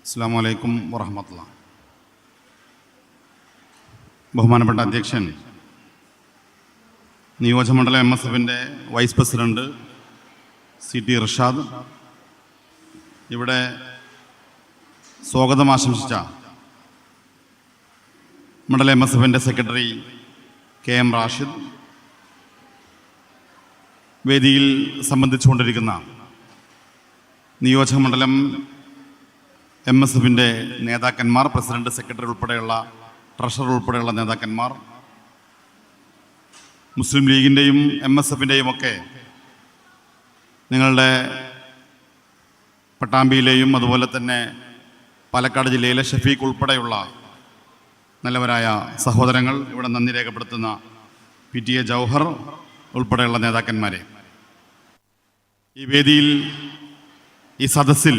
അസ്സലാമു അലൈക്കും വറഹ്മത്തുള്ളാഹി. ബഹുമാനപ്പെട്ട അധ്യക്ഷൻ, നിയോജകമണ്ഡലം MSFൻ്റെ വൈസ് പ്രസിഡന്റ് CT ഇർഷാദ്, ഇവിടെ സ്വാഗതം ആശംസിച്ച മണ്ഡലം MSFൻ്റെ സെക്രട്ടറി KM റാഷിദ്, വേദിയിൽ സംബന്ധിച്ചുകൊണ്ടിരിക്കുന്ന നിയോജകമണ്ഡലം MSFൻ്റെ നേതാക്കന്മാർ, പ്രസിഡന്റ്, സെക്രട്ടറി ഉൾപ്പെടെയുള്ള ട്രഷറർ ഉൾപ്പെടെയുള്ള നേതാക്കന്മാർ, മുസ്ലിം ലീഗിൻ്റെയും MSFൻ്റെയും ഒക്കെ നിങ്ങളുടെ പട്ടാമ്പിയിലെയും അതുപോലെ തന്നെ പാലക്കാട് ജില്ലയിലെ ഷഫീഖ് ഉൾപ്പെടെയുള്ള നല്ലവരായ സഹോദരങ്ങൾ, ഇവിടെ നന്ദി രേഖപ്പെടുത്തുന്ന PTA ജൗഹർ ഉൾപ്പെടെയുള്ള നേതാക്കന്മാരെ, ഈ വേദിയിൽ, ഈ സദസ്സിൽ,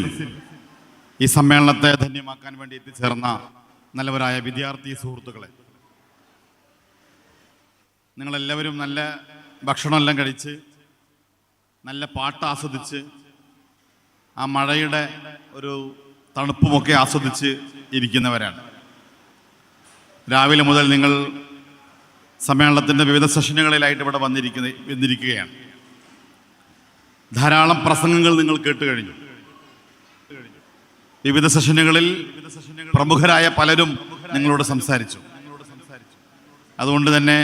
ഈ സമ്മേളനത്തെ ധന്യമാക്കാൻ വേണ്ടി എത്തിച്ചേർന്ന നല്ലവരായ വിദ്യാർത്ഥി സുഹൃത്തുക്കളെ, നിങ്ങളെല്ലാവരും നല്ല ഭക്ഷണമെല്ലാം കഴിച്ച് നല്ല പാട്ട് ആസ്വദിച്ച് ആ മഴയുടെ ഒരു തണുപ്പുമൊക്കെ ആസ്വദിച്ച് ഇരിക്കുന്നവരാണ്. രാവിലെ മുതൽ നിങ്ങൾ സമ്മേളനത്തിൻ്റെ വിവിധ സെഷനുകളിലായിട്ട് ഇവിടെ വന്നിരിക്കുകയാണ്. ധാരാളം പ്രസംഗങ്ങൾ നിങ്ങൾ കേട്ട് കഴിഞ്ഞു. വിവിധ സെഷനുകളിൽ പ്രമുഖരായ പലരും നിങ്ങളോട് സംസാരിച്ചു. അതുകൊണ്ട് തന്നെ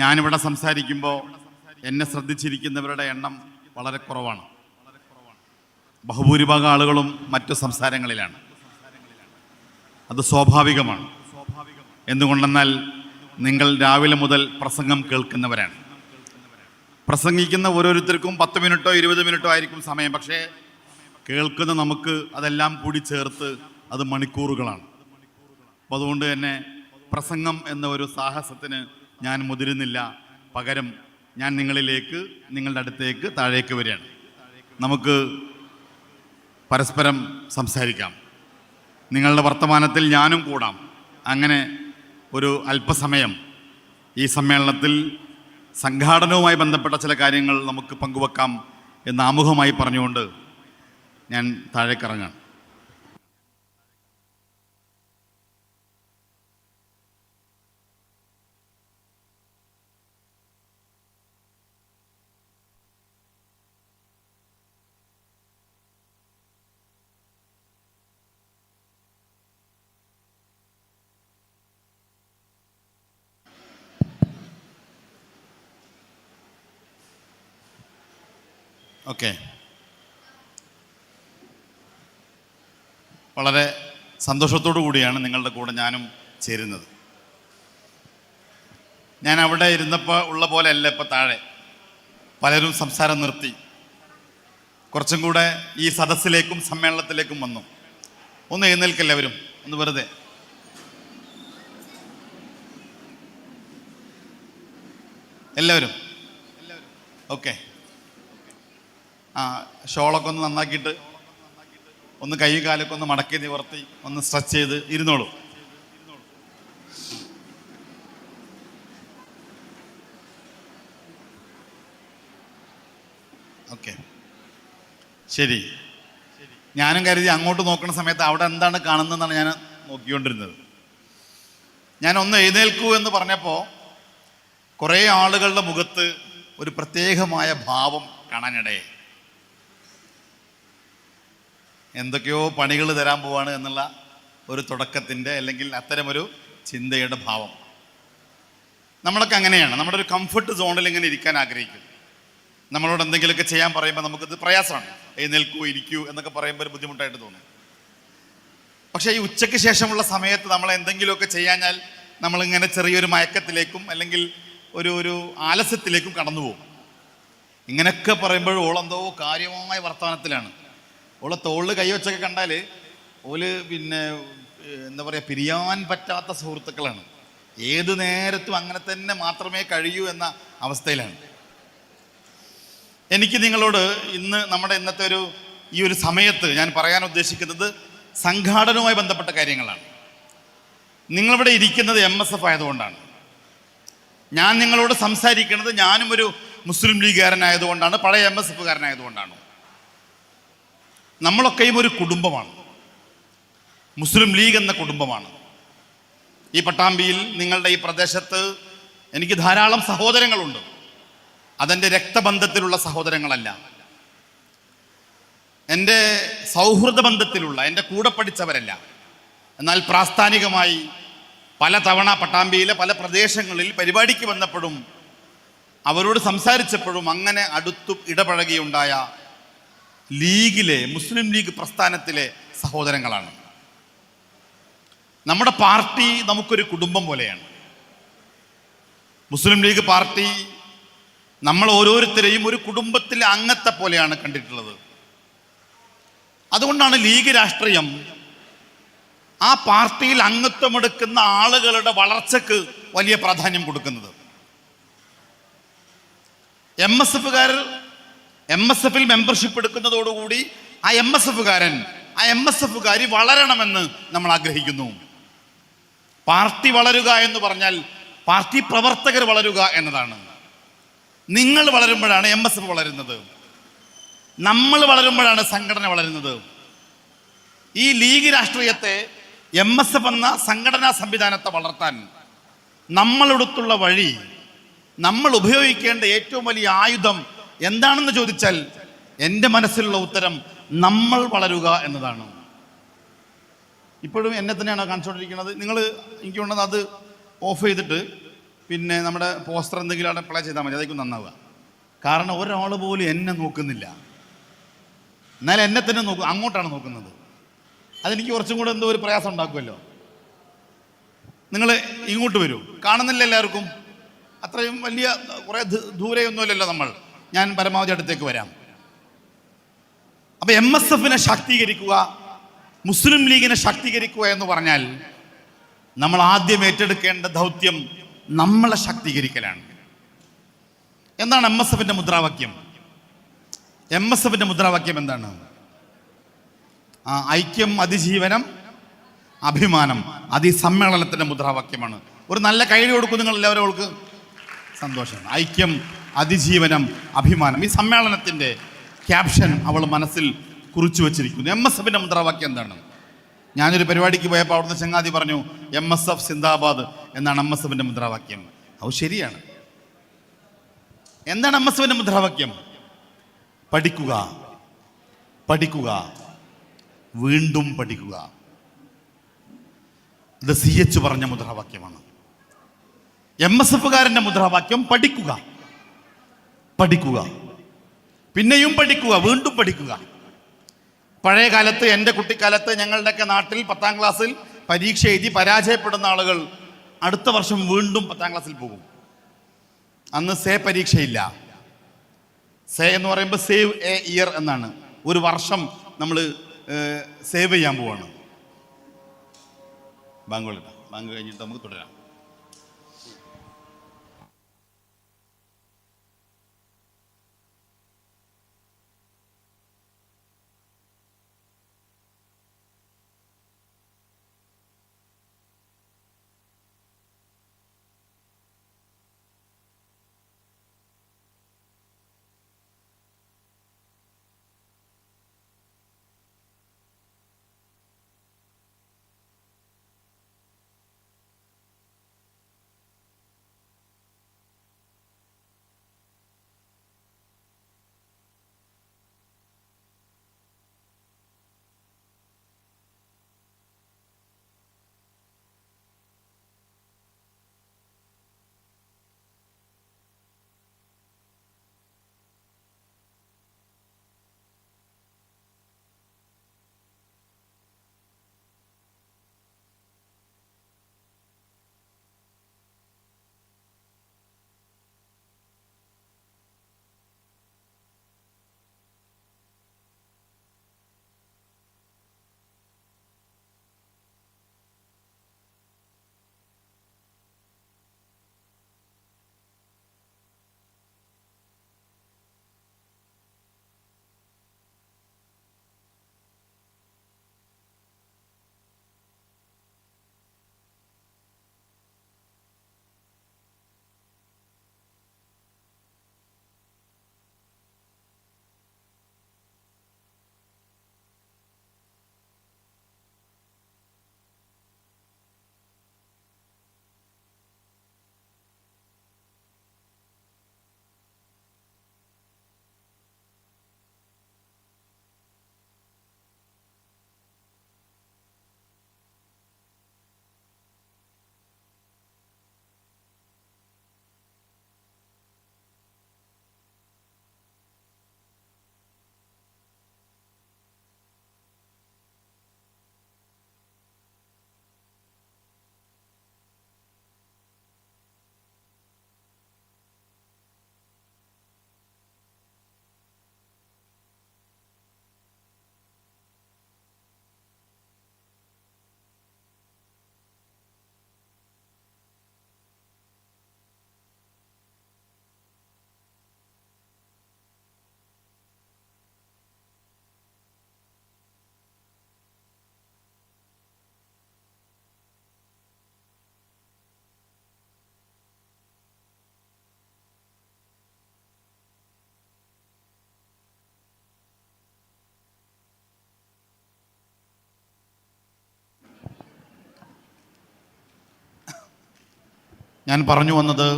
ഞാനിവിടെ സംസാരിക്കുമ്പോൾ എന്നെ ശ്രദ്ധിച്ചിരിക്കുന്നവരുടെ എണ്ണം വളരെ കുറവാണ്. ബഹുഭൂരിഭാഗം ആളുകളും മറ്റു സംസാരങ്ങളിലാണ്. അത് സ്വാഭാവികമാണ്. എന്തുകൊണ്ടെന്നാൽ നിങ്ങൾ രാവിലെ മുതൽ പ്രസംഗം കേൾക്കുന്നവരാണ്. പ്രസംഗിക്കുന്ന ഓരോരുത്തർക്കും 10 മിനിറ്റോ 20 മിനിറ്റോ ആയിരിക്കും സമയം. പക്ഷേ കേൾക്കുന്ന നമുക്ക് അതെല്ലാം കൂടി ചേർത്ത് അത് മണിക്കൂറുകളാണ്. അപ്പോൾ അതുകൊണ്ട് തന്നെ പ്രസംഗം എന്ന ഒരു സാഹസത്തിന് ഞാൻ മുതിരുന്നില്ല. പകരം ഞാൻ നിങ്ങളുടെ അടുത്തേക്ക് താഴേക്ക് വരികയാണ്. നമുക്ക് പരസ്പരം സംസാരിക്കാം. നിങ്ങളുടെ വർത്തമാനത്തിൽ ഞാനും കൂടാം. അങ്ങനെ ഒരു അല്പസമയം ഈ സമ്മേളനത്തിൽ സംഘാടനവുമായി ബന്ധപ്പെട്ട ചില കാര്യങ്ങൾ നമുക്ക് പങ്കുവെക്കാം എന്ന് ആമുഖമായി പറഞ്ഞുകൊണ്ട് ഞാൻ താഴേക്കിറങ്ങാം. ഓക്കെ, വളരെ സന്തോഷത്തോടു കൂടിയാണ് നിങ്ങളുടെ കൂടെ ഞാനും ചേരുന്നത്. ഞാൻ അവിടെ ഇരുന്നപ്പോൾ ഉള്ള പോലെ അല്ല ഇപ്പോൾ താഴെ. പലരും സംസാരം നിർത്തി കുറച്ചും കൂടെ ഈ സദസ്സിലേക്കും സമ്മേളനത്തിലേക്കും വന്നു. ഒന്ന് എഴുന്നേൽക്കെല്ലാവരും, ഒന്ന് വെറുതെ. എല്ലാവരും ഓക്കെ. ഷോളൊക്കെ ഒന്ന് നന്നാക്കിയിട്ട് ഒന്ന് കൈ കാലൊക്കെ ഒന്ന് മടക്കി നിവർത്തി ഒന്ന് സ്ട്രെച്ച് ചെയ്ത് ഇരുന്നോളൂ. ഓക്കെ, ശരി. ഞാനും കരുതി അങ്ങോട്ട് നോക്കുന്ന സമയത്ത് അവിടെ എന്താണ് കാണുന്നതെന്നാണ് ഞാൻ നോക്കിക്കൊണ്ടിരുന്നത്. ഞാൻ ഒന്ന് എഴുന്നേൽക്കൂ എന്ന് പറഞ്ഞപ്പോൾ കുറേ ആളുകളുടെ മുഖത്ത് ഒരു പ്രത്യേകമായ ഭാവം കാണാനിടയായി. എന്തൊക്കെയോ പണികൾ തരാൻ പോവാണ് എന്നുള്ള ഒരു തുടക്കത്തിൻ്റെ അല്ലെങ്കിൽ അത്തരമൊരു ചിന്തയുടെ ഭാവം. നമ്മളൊക്കെ അങ്ങനെയാണ്. നമ്മുടെ ഒരു കംഫർട്ട് സോണിൽ ഇങ്ങനെ ഇരിക്കാൻ ആഗ്രഹിക്കും. നമ്മളോട് എന്തെങ്കിലുമൊക്കെ ചെയ്യാൻ പറയുമ്പോൾ നമുക്കിത് പ്രയാസമാണ്. എഴുന്നേൽക്കൂ, ഇരിക്കൂ എന്നൊക്കെ പറയുമ്പോൾ ഒരു ബുദ്ധിമുട്ടായിട്ട് തോന്നും. പക്ഷേ ഈ ഉച്ചയ്ക്ക് ശേഷമുള്ള സമയത്ത് നമ്മൾ എന്തെങ്കിലുമൊക്കെ ചെയ്യാഞ്ഞാൽ നമ്മളിങ്ങനെ ചെറിയൊരു മയക്കത്തിലേക്കും അല്ലെങ്കിൽ ഒരു ആലസ്യത്തിലേക്കും കടന്നു പോകും. ഇങ്ങനെയൊക്കെ പറയുമ്പോൾ ഓളെന്തോ കാര്യമായ വർത്തമാനത്തിലാണ്. ഓളെ തോളിൽ കൈവച്ചൊക്കെ കണ്ടാൽ ഓല് എന്താ പറയുക, പിരിയാൻ പറ്റാത്ത സുഹൃത്തുക്കളാണ്. ഏത് നേരത്തും അങ്ങനെ തന്നെ മാത്രമേ കഴിയൂ എന്ന അവസ്ഥയിലാണ്. എനിക്ക് നിങ്ങളോട് നമ്മുടെ ഇന്നത്തെ ഈ ഒരു സമയത്ത് ഞാൻ പറയാൻ ഉദ്ദേശിക്കുന്നത് സംഘാടനവുമായി ബന്ധപ്പെട്ട കാര്യങ്ങളാണ്. നിങ്ങളിവിടെ ഇരിക്കുന്നത് MSF ആയതുകൊണ്ടാണ്. ഞാൻ നിങ്ങളോട് സംസാരിക്കുന്നത് ഞാനും ഒരു മുസ്ലിം ലീഗുകാരനായതുകൊണ്ടാണ്, പഴയ MSFകാരനായതുകൊണ്ടാണ്. നമ്മളൊക്കെയും ഒരു കുടുംബമാണ്. മുസ്ലിം ലീഗ് എന്ന കുടുംബമാണ്. ഈ പട്ടാമ്പിയിൽ, നിങ്ങളുടെ ഈ പ്രദേശത്ത് എനിക്ക് ധാരാളം സഹോദരങ്ങളുണ്ട്. അതെൻ്റെ രക്തബന്ധത്തിലുള്ള സഹോദരങ്ങളല്ല, എൻ്റെ സൗഹൃദ ബന്ധത്തിലുള്ള, എൻ്റെ കൂടെ പഠിച്ചവരല്ല. എന്നാൽ പ്രാസ്ഥാനികമായി പലതവണ പട്ടാമ്പിയിലെ പല പ്രദേശങ്ങളിൽ പരിപാടിക്ക് വന്നപ്പോഴും അവരോട് സംസാരിച്ചപ്പോഴും അങ്ങനെ അടുത്തു ഇടപഴകിയുണ്ടായ ലീഗിലെ, മുസ്ലിം ലീഗ് പ്രസ്ഥാനത്തിലെ സഹോദരങ്ങളാണ്. നമ്മുടെ പാർട്ടി നമുക്കൊരു കുടുംബം പോലെയാണ്. മുസ്ലിം ലീഗ് പാർട്ടി നമ്മൾ ഓരോരുത്തരെയും ഒരു കുടുംബത്തിലെ അംഗത്തെ പോലെയാണ് കണ്ടിട്ടുള്ളത്. അതുകൊണ്ടാണ് ലീഗ് രാഷ്ട്രീയം ആ പാർട്ടിയിൽ അംഗത്വമെടുക്കുന്ന ആളുകളുടെ വളർച്ചയ്ക്ക് വലിയ പ്രാധാന്യം കൊടുക്കുന്നത്. MSFിൽ മെമ്പർഷിപ്പ് എടുക്കുന്നതോടുകൂടി ആ MSFകാരി വളരണമെന്ന് നമ്മൾ ആഗ്രഹിക്കുന്നു. പാർട്ടി വളരുക എന്ന് പറഞ്ഞാൽ പാർട്ടി പ്രവർത്തകർ വളരുക എന്നതാണ്. നിങ്ങൾ വളരുമ്പോഴാണ് MSF വളരുന്നത്, നമ്മൾ വളരുമ്പോഴാണ് സംഘടന വളരുന്നത്. ഈ ലീഗ് രാഷ്ട്രീയത്തെ, MSF എന്ന സംഘടനാ സംവിധാനത്തെ വളർത്താൻ നമ്മളെടുത്തുള്ള വഴി, നമ്മൾ ഉപയോഗിക്കേണ്ട ഏറ്റവും വലിയ ആയുധം എന്താണെന്ന് ചോദിച്ചാൽ എൻ്റെ മനസ്സിലുള്ള ഉത്തരം നമ്മൾ വളരുക എന്നതാണ്. ഇപ്പോഴും എന്നെ തന്നെയാണ് കാണിച്ചുകൊണ്ടിരിക്കുന്നത്. നിങ്ങൾ എനിക്ക് കൊണ്ടത് അത് ഓഫ് ചെയ്തിട്ട് പിന്നെ നമ്മുടെ പോസ്റ്റർ എന്തെങ്കിലും അവിടെ പ്ലേ ചെയ്താൽ മതി, അതായിരിക്കും നന്നാവുക. കാരണം ഒരാൾ പോലും എന്നെ നോക്കുന്നില്ല, എന്നാൽ എന്നെ തന്നെ അങ്ങോട്ടാണ് നോക്കുന്നത്. അതെനിക്ക് കുറച്ചും കൂടെ എന്തോ ഒരു പ്രയാസം ഉണ്ടാക്കുമല്ലോ. നിങ്ങൾ ഇങ്ങോട്ട് വരൂ, കാണുന്നില്ല എല്ലാവർക്കും, അത്രയും വലിയ കുറേ ദൂരെയൊന്നുമില്ലല്ലോ നമ്മൾ. ഞാൻ പരമാവധി അടുത്തേക്ക് വരാം. അപ്പം MSFനെ ശാക്തീകരിക്കുക, മുസ്ലിം ലീഗിനെ ശാക്തീകരിക്കുക എന്ന് പറഞ്ഞാൽ നമ്മൾ ആദ്യം ഏറ്റെടുക്കേണ്ട ദൗത്യം നമ്മളെ ശാക്തീകരിക്കലാണ്. എന്താണ് MSFന്റെ മുദ്രാവാക്യം? MSFന്റെ മുദ്രാവാക്യം എന്താണ്? ഐക്യം, അതിജീവനം, അഭിമാനം. അത് ഈ സമ്മേളനത്തിന്റെ മുദ്രാവാക്യമാണ്. ഒരു നല്ല കൈയ്യടി കൊടുക്കും നിങ്ങൾ എല്ലാവരും. സന്തോഷം. ഐക്യം, അതിജീവനം, അഭിമാനം. ഈ സമ്മേളനത്തിന്റെ ക്യാപ്ഷൻ അവൾ മനസ്സിൽ കുറിച്ചു വച്ചിരിക്കുന്നു. MSFന്റെ മുദ്രാവാക്യം എന്താണ്? ഞാനൊരു പരിപാടിക്ക് പോയപ്പോൾ അവിടുന്ന് ചങ്ങാതി പറഞ്ഞു MSF സിന്ദാബാദ് എന്നാണ് MSFന്റെ മുദ്രാവാക്യം. അത് ശരിയാണ്. എന്താണ് MSFന്റെ മുദ്രാവാക്യം? പഠിക്കുക, പഠിക്കുക, വീണ്ടും പഠിക്കുക. ഇത് CH പറഞ്ഞ മുദ്രാവാക്യമാണ്. MSFകാരൻ്റെ മുദ്രാവാക്യം പഠിക്കുക, പഠിക്കുക, പിന്നെയും പഠിക്കുക, വീണ്ടും പഠിക്കുക. പഴയ കാലത്ത്, എൻ്റെ കുട്ടിക്കാലത്ത് ഞങ്ങളുടെയൊക്കെ നാട്ടിൽ 10ാം ക്ലാസ്സിൽ പരീക്ഷ എഴുതി പരാജയപ്പെടുന്ന ആളുകൾ അടുത്ത വർഷം വീണ്ടും 10ാം ക്ലാസ്സിൽ പോകും. അന്ന് പരീക്ഷയില്ല. എന്ന് പറയുമ്പോൾ സേവ് എ ഇയർ എന്നാണ്. ഒരു വർഷം നമ്മൾ സേവ് ചെയ്യാൻ പോവാണ്. ബാങ്ക് കഴിഞ്ഞിട്ട് നമുക്ക് തുടരാം. ഞാൻ പറഞ്ഞു വന്നത്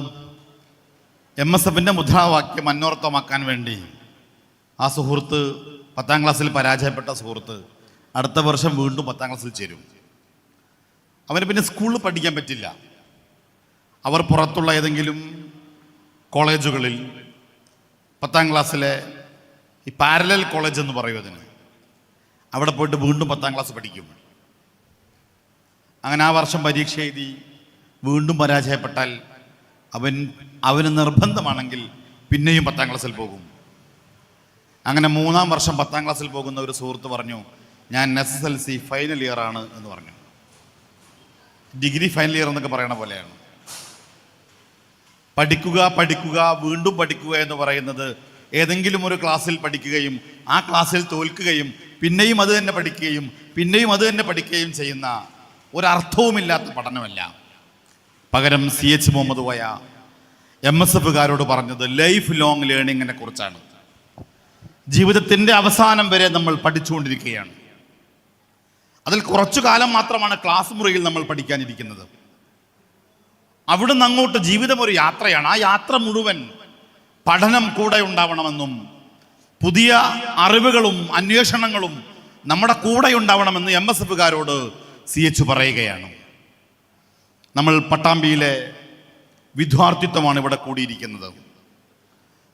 MSFന്റെ മുദ്രാവാക്യം അന്വർത്ഥമാക്കാൻ വേണ്ടി ആ സുഹൃത്ത് 10ാം ക്ലാസ്സിൽ പരാജയപ്പെട്ട സുഹൃത്ത് അടുത്ത വർഷം വീണ്ടും 10ാം ക്ലാസ്സിൽ ചേരും. അവന് പിന്നെ സ്കൂളിൽ പഠിക്കാൻ പറ്റില്ല. അവർ പുറത്തുള്ള ഏതെങ്കിലും കോളേജുകളിൽ 10ാം ക്ലാസ്സിലെ ഈ പാരലൽ കോളേജ് എന്ന് പറയും അതിന്, അവിടെ പോയിട്ട് വീണ്ടും 10ാം ക്ലാസ് പഠിക്കും. അങ്ങനെ ആ വർഷം പരീക്ഷ എഴുതി വീണ്ടും പരാജയപ്പെട്ടാൽ അവന് നിർബന്ധമാണെങ്കിൽ പിന്നെയും 10ാം ക്ലാസ്സിൽ പോകും. അങ്ങനെ 3ാം വർഷം 10ാം ക്ലാസ്സിൽ പോകുന്ന ഒരു സുഹൃത്ത് പറഞ്ഞു, ഞാൻ SSLC ഫൈനൽ ഇയർ ആണ് എന്ന് പറഞ്ഞു. ഡിഗ്രി ഫൈനൽ ഇയർ എന്നൊക്കെ പറയണ പോലെയാണ്. പഠിക്കുക പഠിക്കുക വീണ്ടും പഠിക്കുക എന്ന് പറയുന്നത് ഏതെങ്കിലും ഒരു ക്ലാസ്സിൽ പഠിക്കുകയും ആ ക്ലാസ്സിൽ തോൽക്കുകയും പിന്നെയും അത് തന്നെ പഠിക്കുകയും പിന്നെയും അത് തന്നെ പഠിക്കുകയും ചെയ്യുന്ന ഒരർത്ഥവുമില്ലാത്ത പഠനമല്ല. പകരം CH മുഹമ്മദ് കോയ MSFകാരോട് പറഞ്ഞത് ലൈഫ് ലോങ് ലേണിങ്ങിനെ കുറിച്ചാണ്. ജീവിതത്തിൻ്റെ അവസാനം വരെ നമ്മൾ പഠിച്ചുകൊണ്ടിരിക്കുകയാണ്. അതിൽ കുറച്ചു കാലം മാത്രമാണ് ക്ലാസ് മുറിയിൽ നമ്മൾ പഠിക്കാനിരിക്കുന്നത്. അവിടുന്ന് അങ്ങോട്ട് ജീവിതം ഒരു യാത്രയാണ്. ആ യാത്ര മുഴുവൻ പഠനം കൂടെ ഉണ്ടാവണമെന്നും പുതിയ അറിവുകളും അന്വേഷണങ്ങളും നമ്മുടെ കൂടെ ഉണ്ടാവണമെന്ന് MSFകാരോട് CH പറയുകയാണ്. നമ്മൾ പട്ടാമ്പിയിലെ വിദ്യാർത്ഥിത്വമാണ് ഇവിടെ കൂടിയിരിക്കുന്നത്.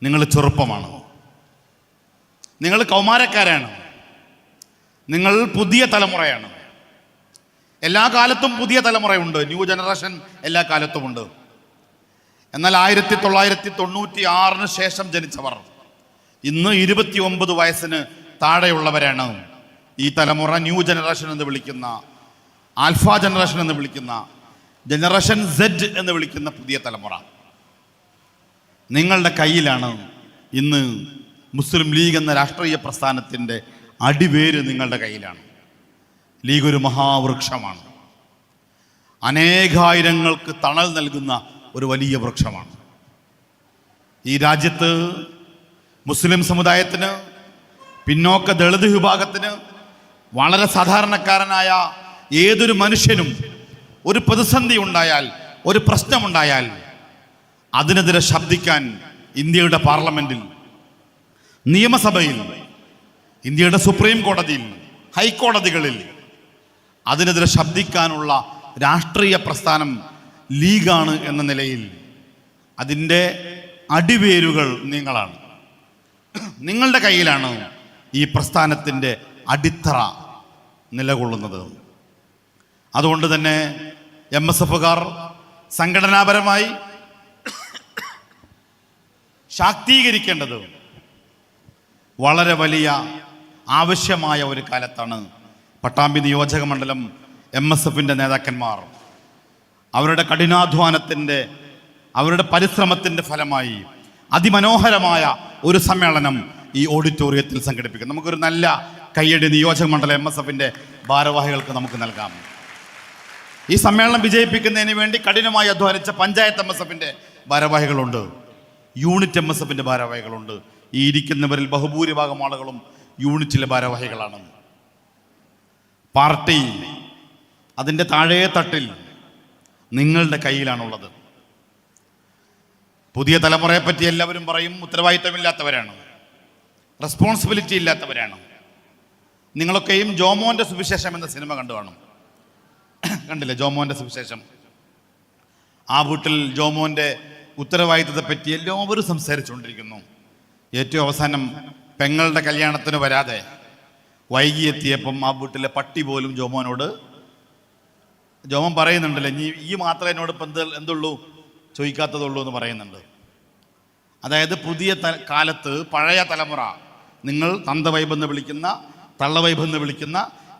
നിങ്ങൾ ചെറുപ്പമാണ്, നിങ്ങൾ കൗമാരക്കാരാണ്, നിങ്ങൾ പുതിയ തലമുറയാണ്. എല്ലാ കാലത്തും പുതിയ തലമുറയുണ്ട്, ന്യൂ ജനറേഷൻ എല്ലാ കാലത്തുമുണ്ട്. എന്നാൽ 1996 ശേഷം ജനിച്ചവർ ഇന്ന് 29 വയസ്സിന് താഴെയുള്ളവരാണ് ഈ തലമുറ. ന്യൂ ജനറേഷൻ എന്ന് വിളിക്കുന്ന, ആൽഫ ജനറേഷൻ എന്ന് വിളിക്കുന്ന, ജനറേഷൻ Z എന്ന് വിളിക്കുന്ന പുതിയ തലമുറ. നിങ്ങളുടെ കയ്യിലാണ് ഇന്ന് മുസ്ലിം ലീഗ് എന്ന രാഷ്ട്രീയ പ്രസ്ഥാനത്തിൻ്റെ അടിവേര് നിങ്ങളുടെ കയ്യിലാണ്. ലീഗ് ഒരു മഹാവൃക്ഷമാണ്, അനേകായിരങ്ങൾക്ക് തണൽ നൽകുന്ന ഒരു വലിയ വൃക്ഷമാണ്. ഈ രാജ്യത്ത് മുസ്ലിം സമുദായത്തിന്, പിന്നോക്ക ദളിത് വിഭാഗത്തിന്, വളരെ സാധാരണക്കാരനായ ഏതൊരു മനുഷ്യനും ഒരു പ്രതിസന്ധി ഉണ്ടായാൽ, ഒരു പ്രശ്നമുണ്ടായാൽ അതിനെതിരെ ശബ്ദിക്കാൻ ഇന്ത്യയുടെ പാർലമെന്റിൽ, നിയമസഭയിൽ, ഇന്ത്യയുടെ സുപ്രീം കോടതിയിൽ, ഹൈക്കോടതികളിൽ അതിനെതിരെ ശബ്ദിക്കാനുള്ള രാഷ്ട്രീയ പ്രസ്ഥാനം ലീഗാണ് എന്ന നിലയിൽ അതിൻ്റെ അടിവേരുകൾ നിങ്ങളാണ്. നിങ്ങളുടെ കയ്യിലാണ് ഈ പ്രസ്ഥാനത്തിൻ്റെ അടിത്തറ നിലകൊള്ളുന്നത്. അതുകൊണ്ട് തന്നെ MSFകാർ സംഘടനാപരമായി ശാക്തീകരിക്കേണ്ടത് വളരെ വലിയ ആവശ്യമായ ഒരു കാലത്താണ്. പട്ടാമ്പി നിയോജക മണ്ഡലം MSFന്റെ നേതാക്കന്മാർ അവരുടെ കഠിനാധ്വാനത്തിൻ്റെ, അവരുടെ പരിശ്രമത്തിൻ്റെ ഫലമായി അതിമനോഹരമായ ഒരു സമ്മേളനം ഈ ഓഡിറ്റോറിയത്തിൽ സംഘടിപ്പിക്കും. നമുക്കൊരു നല്ല കയ്യടി നിയോജക മണ്ഡലം MSFന്റെ ഭാരവാഹികൾക്ക് നമുക്ക് നൽകാം. ഈ സമ്മേളനം വിജയിപ്പിക്കുന്നതിന് വേണ്ടി കഠിനമായി അധ്വാനിച്ച പഞ്ചായത്ത് MSFന്റെ ഭാരവാഹികളുണ്ട്, യൂണിറ്റ് MSFന്റെ ഭാരവാഹികളുണ്ട്. ഈ ഇരിക്കുന്നവരിൽ ബഹുഭൂരിഭാഗം ആളുകളും യൂണിറ്റിലെ ഭാരവാഹികളാണ്. പാർട്ടി അതിൻ്റെ താഴേ തട്ടിൽ നിങ്ങളുടെ കയ്യിലാണുള്ളത്. പുതിയ തലമുറയെ പറ്റി എല്ലാവരും പറയും ഉത്തരവാദിത്തമില്ലാത്തവരാണ്, റെസ്പോൺസിബിലിറ്റി ഇല്ലാത്തവരാണ്. നിങ്ങളൊക്കെയും ജോമോൻ്റെ സുവിശേഷം എന്ന സിനിമ കണ്ടു കാണും. കണ്ടില്ലേ ജോമോൻ്റെ സുവിശേഷം? ആ വീട്ടിൽ ജോമോൻ്റെ ഉത്തരവാദിത്തത്തെ പറ്റി എല്ലാവരും സംസാരിച്ചുകൊണ്ടിരിക്കുന്നു. ഏറ്റവും അവസാനം പെങ്ങളുടെ കല്യാണത്തിന് വരാതെ വൈകിയെത്തിയപ്പം ആ വീട്ടിലെ പട്ടി പോലും ജോമോൻ പറയുന്നുണ്ടല്ലേ, ഈ മാത്രമേ എന്നോട് ഇപ്പം എന്തുള്ളൂ ചോദിക്കാത്തതുള്ളൂ എന്ന് പറയുന്നുണ്ട്. അതായത് പുതിയ കാലത്ത് പഴയ തലമുറ, നിങ്ങൾ തന്തവൈബ് എന്ന് വിളിക്കുന്ന, തള്ളവൈബ് എന്ന് വിളിക്കുന്ന,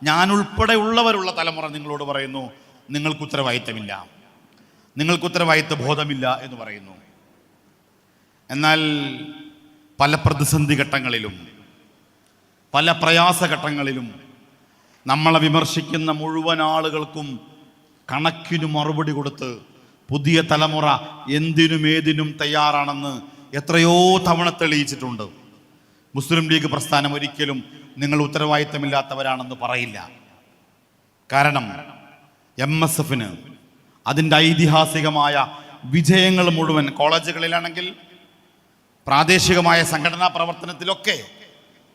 ഞാനുൾപ്പെടെ ഉള്ളവരുള്ള തലമുറ നിങ്ങളോട് പറയുന്നു നിങ്ങൾക്ക് ഉത്തരവാദിത്തമില്ല, നിങ്ങൾക്ക് ഉത്തരവാദിത്ത ബോധമില്ല എന്ന് പറയുന്നു. എന്നാൽ പല പ്രതിസന്ധി ഘട്ടങ്ങളിലും, പല പ്രയാസഘട്ടങ്ങളിലും നമ്മളെ വിമർശിക്കുന്ന മുഴുവൻ ആളുകൾക്കും കണക്കിന് മറുപടി കൊടുത്ത് പുതിയ തലമുറ എന്തിനും ഏതിനും തയ്യാറാണെന്ന് എത്രയോ തവണ തെളിയിച്ചിട്ടുണ്ട്. മുസ്ലിം ലീഗ് പ്രസ്ഥാനം ഒരിക്കലും നിങ്ങൾ ഉത്തരവാദിത്തമില്ലാത്തവരാണെന്ന് പറയില്ല. കാരണം MSFന് അതിൻ്റെ ഐതിഹാസികമായ വിജയങ്ങൾ മുഴുവൻ കോളേജുകളിലാണെങ്കിൽ പ്രാദേശികമായ സംഘടനാ പ്രവർത്തനത്തിലൊക്കെ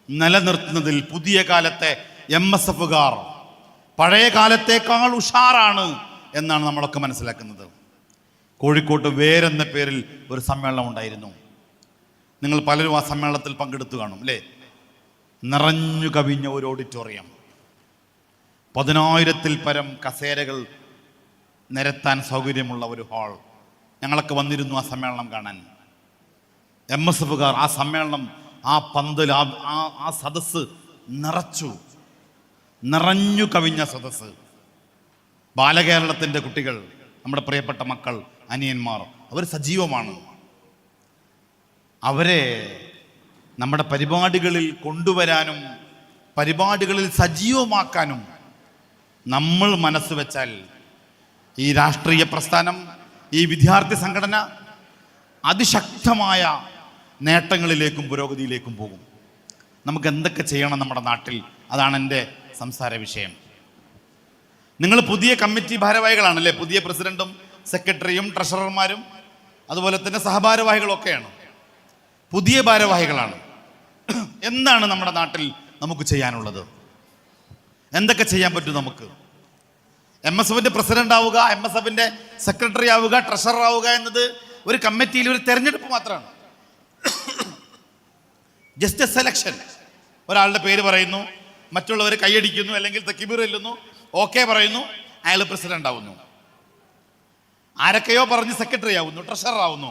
നിലനിർത്തുന്നതിൽ പുതിയ കാലത്തെ MSFകാർ പഴയ കാലത്തേക്കാൾ ഉഷാറാണ് എന്നാണ് നമ്മളൊക്കെ മനസ്സിലാക്കുന്നത്. കോഴിക്കോട്ട് വേരെന്ന പേരിൽ ഒരു സമ്മേളനം ഉണ്ടായിരുന്നു. നിങ്ങൾ പലരും ആ സമ്മേളനത്തിൽ പങ്കെടുത്തു കാണും അല്ലേ? നിറഞ്ഞു കവിഞ്ഞ ഒരു ഓഡിറ്റോറിയം, 10,000-ൽ പരം കസേരകൾ നിരത്താൻ സൗകര്യമുള്ള ഒരു ഹാൾ. ഞങ്ങളൊക്കെ വന്നിരുന്നു ആ സമ്മേളനം കാണാൻ. MSFകാർ ആ സമ്മേളനം, ആ പന്തൽ, ആ സദസ്സ് നിറഞ്ഞു കവിഞ്ഞ സദസ്സ്. ബാലകേരളത്തിൻ്റെ കുട്ടികൾ, നമ്മുടെ പ്രിയപ്പെട്ട മക്കൾ, അനിയന്മാർ, അവർ സജീവമാണ്. അവരെ നമ്മുടെ പരിപാടികളിൽ കൊണ്ടുവരാനും പരിപാടികളിൽ സജീവമാക്കാനും നമ്മൾ മനസ്സ് വെച്ചാൽ ഈ രാഷ്ട്രീയ പ്രസ്ഥാനം, ഈ വിദ്യാർത്ഥി സംഘടന അതിശക്തമായ നേട്ടങ്ങളിലേക്കും പുരോഗതിയിലേക്കും പോകും. നമുക്ക് എന്തൊക്കെ ചെയ്യണം നമ്മുടെ നാട്ടിൽ, അതാണ് എൻ്റെ സംസാര വിഷയം. നിങ്ങൾ പുതിയ കമ്മിറ്റി ഭാരവാഹികളാണല്ലേ, പുതിയ പ്രസിഡന്റും സെക്രട്ടറിയും ട്രഷറർമാരും അതുപോലെ തന്നെ സഹഭാരവാഹികളൊക്കെയാണ്, പുതിയ ഭാരവാഹികളാണ്. എന്താണ് നമ്മുടെ നാട്ടിൽ നമുക്ക് ചെയ്യാനുള്ളത്? എന്തൊക്കെ ചെയ്യാൻ പറ്റും നമുക്ക്? MSFന്റെ പ്രസിഡന്റ് ആവുക, MSFന്റെ സെക്രട്ടറി ആവുക, ട്രഷറർ ആവുക എന്നത് ഒരു കമ്മിറ്റിയിൽ ഒരു തെരഞ്ഞെടുപ്പ് മാത്രമാണ്. Just A selection. ഒരാളുടെ പേര് പറയുന്നു, മറ്റുള്ളവർ കൈയടിക്കുന്നു, അല്ലെങ്കിൽ തക്ബീർ ചൊല്ലുന്നു, ഓക്കെ പറയുന്നു, അയാൾ പ്രസിഡന്റ് ആവുന്നു. ആരൊക്കെയോ പറഞ്ഞ് സെക്രട്ടറി ആവുന്നു, ട്രഷറർ ആവുന്നു,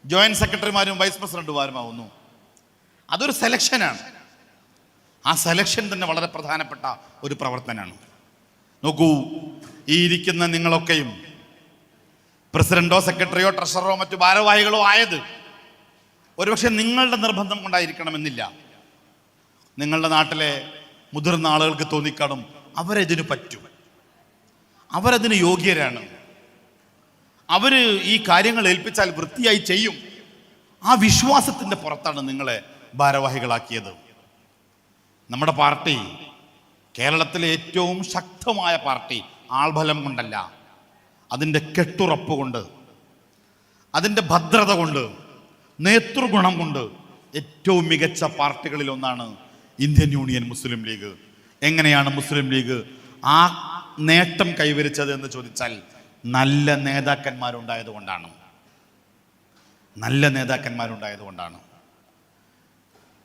ജോയിന്റ് സെക്രട്ടറിമാരും വൈസ് പ്രസിഡന്റുമാരും ആവുന്നു. അതൊരു സെലക്ഷനാണ്. ആ സെലക്ഷൻ തന്നെ വളരെ പ്രധാനപ്പെട്ട ഒരു പ്രവർത്തനമാണ്. നോക്കൂ, ഈ ഇരിക്കുന്ന നിങ്ങളൊക്കെയും പ്രസിഡന്റോ സെക്രട്ടറിയോ ട്രഷററോ മറ്റു ഭാരവാഹികളോ ആയത് ഒരുപക്ഷെ നിങ്ങളുടെ നിർബന്ധം കൊണ്ടായിരിക്കണമെന്നില്ല. നിങ്ങളുടെ നാട്ടിലെ മുതിർന്ന ആളുകൾക്ക് തോന്നിക്കാണും അവരതിന് പറ്റും, അവരതിന് യോഗ്യരാണ്, അവർ ഈ കാര്യങ്ങൾ ഏൽപ്പിച്ചാൽ വൃത്തിയായി ചെയ്യും. ആ വിശ്വാസത്തിൻ്റെ പുറത്താണ് നിങ്ങളെ ഭാരവാഹികളാക്കിയത്. നമ്മുടെ പാർട്ടി കേരളത്തിലെ ഏറ്റവും ശക്തമായ പാർട്ടി ആൾബലം കൊണ്ടല്ല, അതിൻ്റെ കെട്ടുറപ്പ് കൊണ്ട്, അതിൻ്റെ ഭദ്രത കൊണ്ട്, നേതൃഗുണം കൊണ്ട് ഏറ്റവും മികച്ച പാർട്ടികളിൽ ഒന്നാണ് ഇന്ത്യൻ യൂണിയൻ മുസ്ലിം ലീഗ്. എങ്ങനെയാണ് മുസ്ലിം ലീഗ് ആ നേട്ടം കൈവരിച്ചത് എന്ന് ചോദിച്ചാൽ നല്ല നേതാക്കന്മാരുണ്ടായതുകൊണ്ടാണ്. നല്ല നേതാക്കന്മാരുണ്ടായതുകൊണ്ടാണ്.